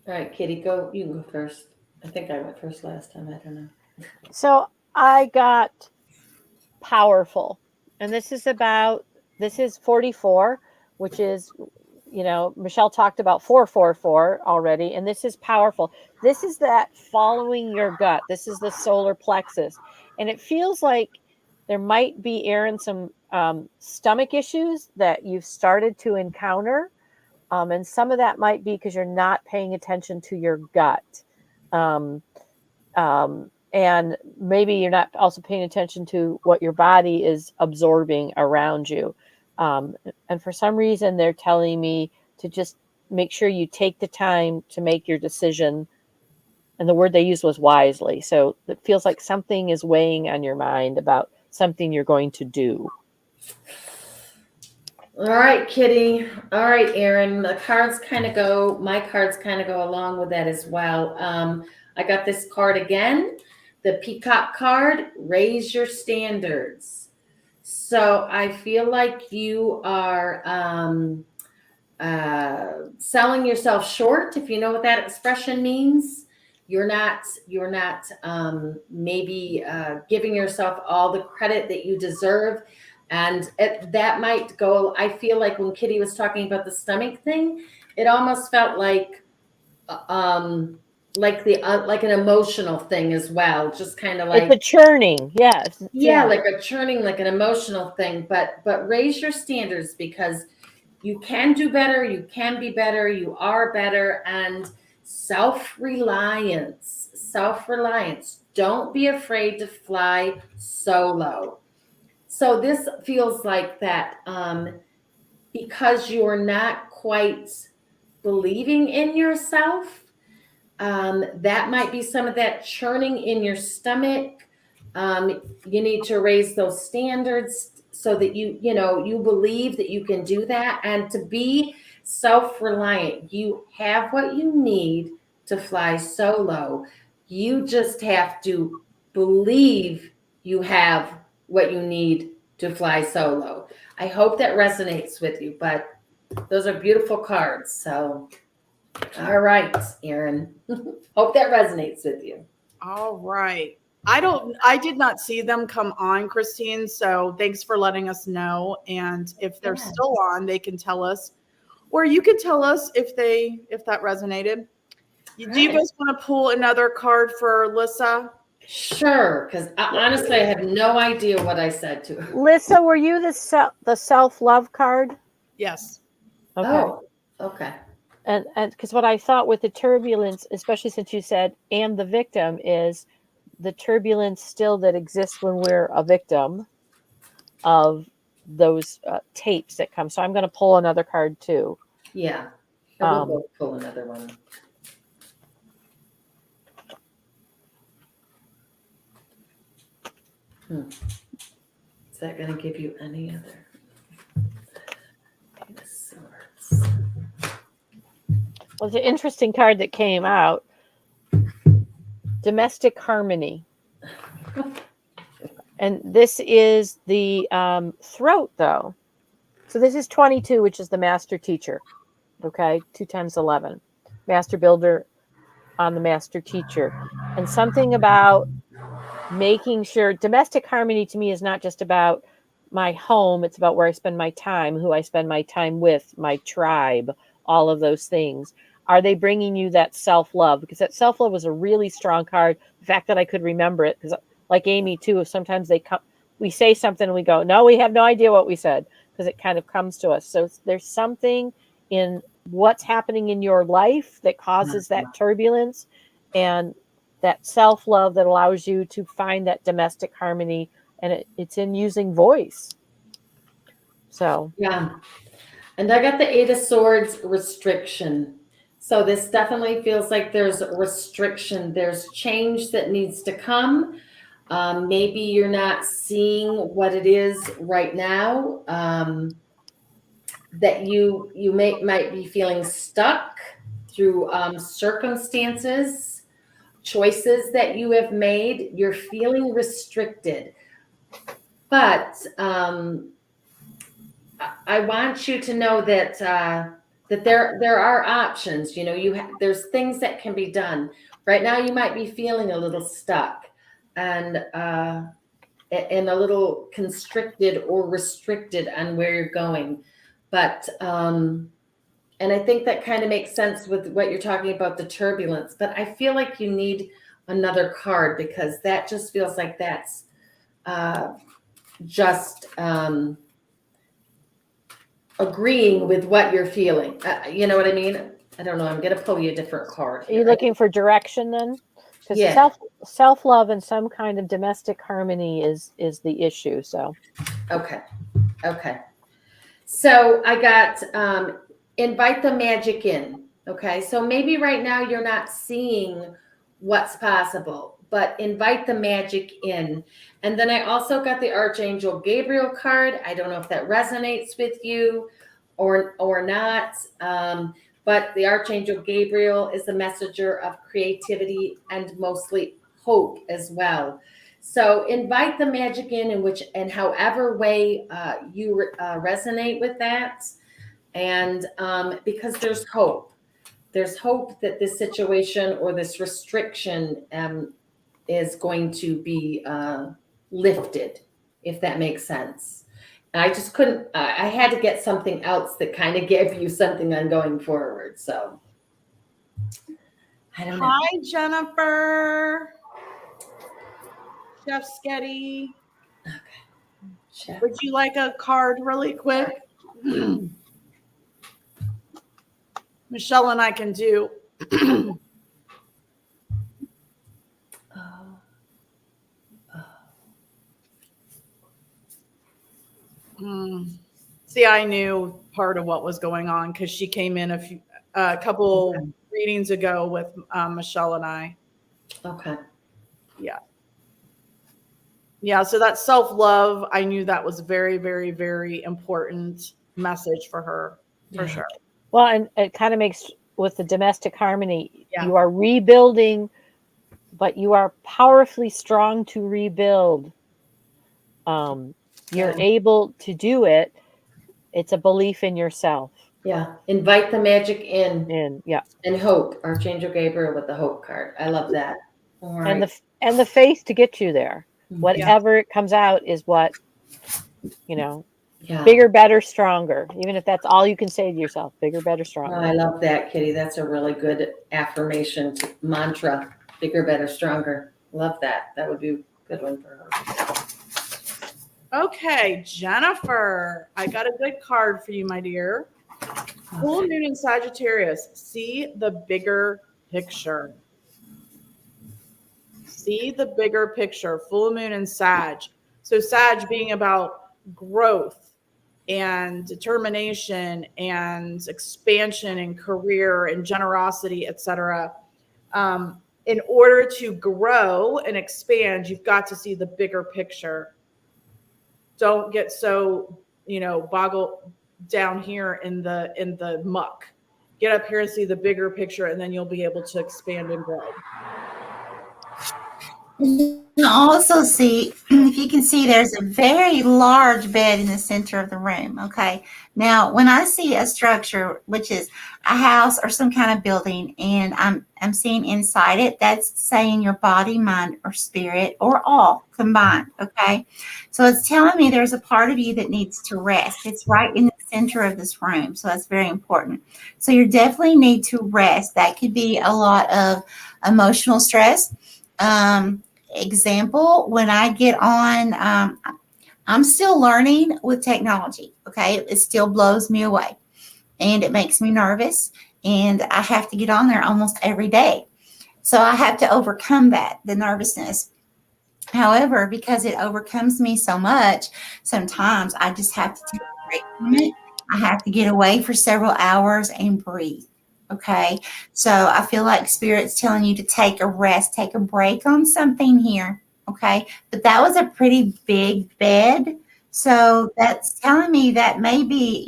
All right, Kitty, go. You can go first. I think I went first last time. I don't know. So I got powerful. And this is 44, which is, Michelle talked about 444 already. And this is powerful. This is that following your gut. This is the solar plexus. And it feels like there might be, Aaron, some stomach issues that you've started to encounter. And some of that might be because you're not paying attention to your gut. And maybe you're not also paying attention to what your body is absorbing around you. And for some reason, they're telling me to just make sure you take the time to make your decision. And the word they used was wisely. So it feels like something is weighing on your mind about something you're going to do. All right, Kitty. All right, Aaron. My cards kind of go along with that as well. I got this card again, the Peacock card, raise your standards. So I feel like you are selling yourself short, if you know what that expression means. You're not maybe giving yourself all the credit that you deserve. And that might go, I feel like when Kitty was talking about the stomach thing, it almost felt like an emotional thing as well. Just kind of like it's a churning. Yes. Yeah, like a churning, like an emotional thing. But raise your standards, because you can do better, you can be better, you are better. And self-reliance. Don't be afraid to fly solo. So this feels like that because you're not quite believing in yourself, that might be some of that churning in your stomach. You need to raise those standards so that you believe that you can do that. And to be self-reliant, you have what you need to fly solo. You just have to believe you have what you need to fly solo. I hope that resonates with you, but those are beautiful cards. So, all right, Aaron. Hope that resonates with you. All right. I did not see them come on, Christine. So thanks for letting us know. And if they're still on, they can tell us, or you can tell us if that resonated. Do you guys want to pull another card for Lissa? Sure, because honestly, I have no idea what I said to her. Lissa, were you the self-love card? Yes. Okay. Oh, okay. And because what I thought with the turbulence, especially since you said, and the victim, is the turbulence still that exists when we're a victim of those tapes that come. So I'm going to pull another card too. Yeah. I will go pull another one. Is that going to give you any other? Well, it's an interesting card that came out. Domestic harmony. And this is the throat, though. So this is 22, which is the master teacher. Okay, 2 times 11. Master builder on the master teacher. And something about making sure domestic harmony to me is not just about my home, it's about where I spend my time, who I spend my time with, my tribe, all of those things. Are they bringing you that self-love? Because that self-love was a really strong card. The fact that I could remember it, because like Amy too, sometimes we say something and we go, no, we have no idea what we said, because it kind of comes to us. So there's something in what's happening in your life that causes that turbulence, and that self-love that allows you to find that domestic harmony, and it's in using voice. So Yeah. And I got the Eight of Swords restriction. So this definitely feels like there's a restriction. There's change that needs to come. Maybe you're not seeing what it is right now. That you might be feeling stuck through circumstances, choices that you have made. You're feeling restricted, but I want you to know that that there are options. You know, there's things that can be done. Right now, you might be feeling a little stuck and a little constricted or restricted on where you're going, but and I think that kind of makes sense with what you're talking about, the turbulence. But I feel like you need another card, because that just feels like that's just agreeing with what you're feeling. You know what I mean? I don't know. I'm going to pull you a different card. are you looking for direction then? Because Yeah. self-love and some kind of domestic harmony is the issue. So Okay. So I got invite the magic in. Okay. So maybe right now you're not seeing what's possible, but invite the magic in. And then I also got the Archangel Gabriel card. I don't know if that resonates with you or not. But the Archangel Gabriel is the messenger of creativity and mostly hope as well. So invite the magic in which and however way you resonate with that, and because there's hope. There's hope that this situation or this restriction is going to be lifted, if that makes sense. I just couldn't. I had to get something else that kind of gave you something on going forward. So I don't know. Hi, Jennifer. Chef Sketty. Okay. Chef. Would you like a card really quick? Michelle and I can do. See, I knew part of what was going on because she came in a couple readings ago with Michelle and I. Okay. Yeah. So that self-love, I knew that was very, very, very important message for her, for sure. Well, and it kind of makes with the domestic harmony, Yeah. you are rebuilding, but you are powerfully strong to rebuild. You're able to do it. It's a belief in yourself. Yeah. Invite the magic in. And hope. Archangel Gabriel with the hope card. I love that. All right. And the faith to get you there. Whatever it comes out is what, bigger, better, stronger. Even if that's all you can say to yourself, bigger, better, stronger. I love that, Kitty. That's a really good affirmation mantra. Bigger, better, stronger. Love that. That would be a good one for her. Okay, Jennifer, I got a good card for you, my dear. Full moon in Sagittarius. See the bigger picture. See the bigger picture. Full moon in Sag. So Sag being about growth and determination and expansion and career and generosity, etc. In order to grow and expand, you've got to see the bigger picture. Don't get so, boggled down here in the muck. Get up here and see the bigger picture, and then you'll be able to expand and grow. You can also see, if you can see, there's a very large bed in the center of the room. Okay. Now, when I see a structure, which is a house or some kind of building, and I'm seeing inside it, that's saying your body, mind, or spirit, or all combined. Okay. So it's telling me there's a part of you that needs to rest. It's right in the center of this room. So that's very important. So you definitely need to rest. That could be a lot of emotional stress. Example, when I get on, I'm still learning with technology. Okay. It still blows me away and it makes me nervous. And I have to get on there almost every day. So I have to overcome that, the nervousness. However, because it overcomes me so much, sometimes I just have to take a break from it. I have to get away for several hours and breathe. Okay. So I feel like Spirit's telling you to take a rest, take a break on something here. Okay. But that was a pretty big bed. So that's telling me that maybe,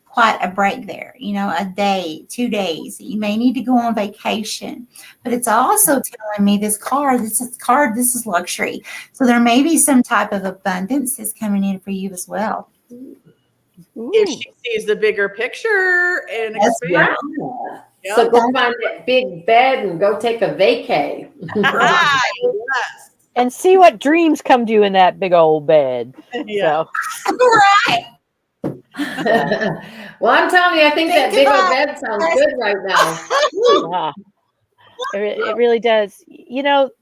quite a break there, a day, 2 days. You may need to go on vacation. But it's also telling me this is luxury. So there may be some type of abundance that's coming in for you as well. If she sees the bigger picture and Yeah. So go find that big bed and go take a vacay. Yes. And see what dreams come to you in that big old bed. Yeah. So, Right. Well, I'm telling you, I think that big old bed sounds good right now. yeah. It really does.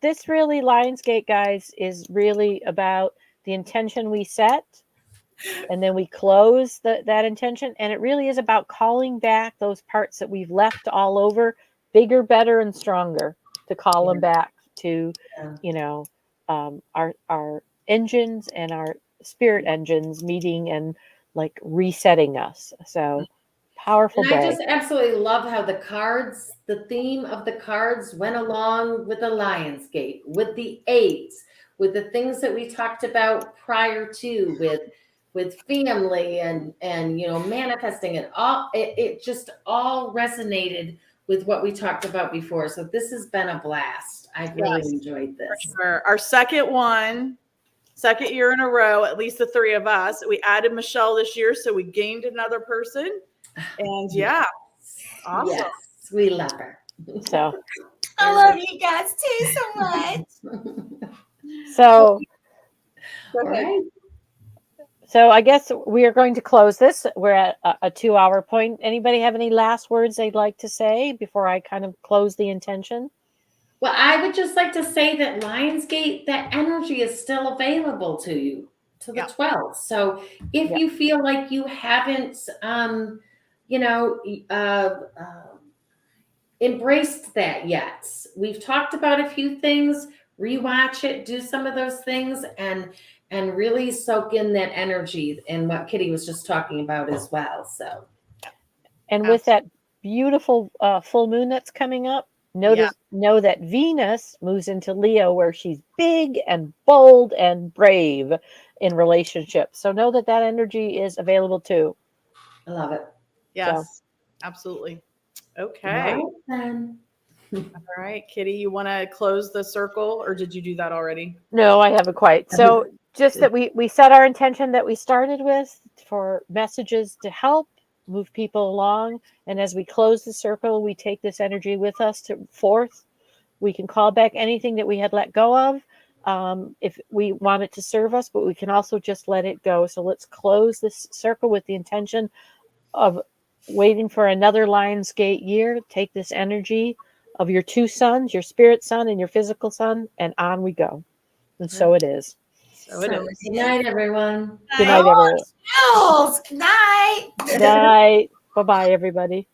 This really, Lionsgate, guys, is really about the intention we set, and then we close that intention. And it really is about calling back those parts that we've left all over, bigger, better, and stronger, to call them back to, our engines and our spirit engines meeting and like resetting us. So powerful And I day. just absolutely love how the theme of the cards went along with the Lionsgate, with the eights, with the things that we talked about prior to, with family and manifesting it all. It just all resonated with what we talked about before. So this has been a blast. I've really enjoyed this. For our second year in a row, at least the three of us. We added Michelle this year, so we gained another person. And awesome. Yes, we love her. So I love you guys too so much. So All right. So I guess we are going to close this. We're at a 2-hour point. Anybody have any last words they'd like to say before I kind of close the intention? Well, I would just like to say that Lionsgate, that energy is still available to you to the 12th. So if you feel like you haven't, embraced that yet, we've talked about a few things. Rewatch it, do some of those things, and really soak in that energy and what Kitty was just talking about as well. So, and with that beautiful full moon that's coming up, know that Venus moves into Leo, where she's big and bold and brave in relationships. So know that energy is available too. I love it. Yes, absolutely. Okay. Right, then. All right, Kitty, you want to close the circle, or did you do that already? No, I haven't quite. So just that we set our intention that we started with for messages to help move people along. And as we close the circle, we take this energy with us to forth. We can call back anything that we had let go of if we want it to serve us, but we can also just let it go. So let's close this circle with the intention of waiting for another Lionsgate year. Take this energy of your two sons, your spirit son and your physical son, and on we go. And so it is. So it is. Good night, everyone. Good night, everyone. Good night. Good night. Bye-bye, everybody.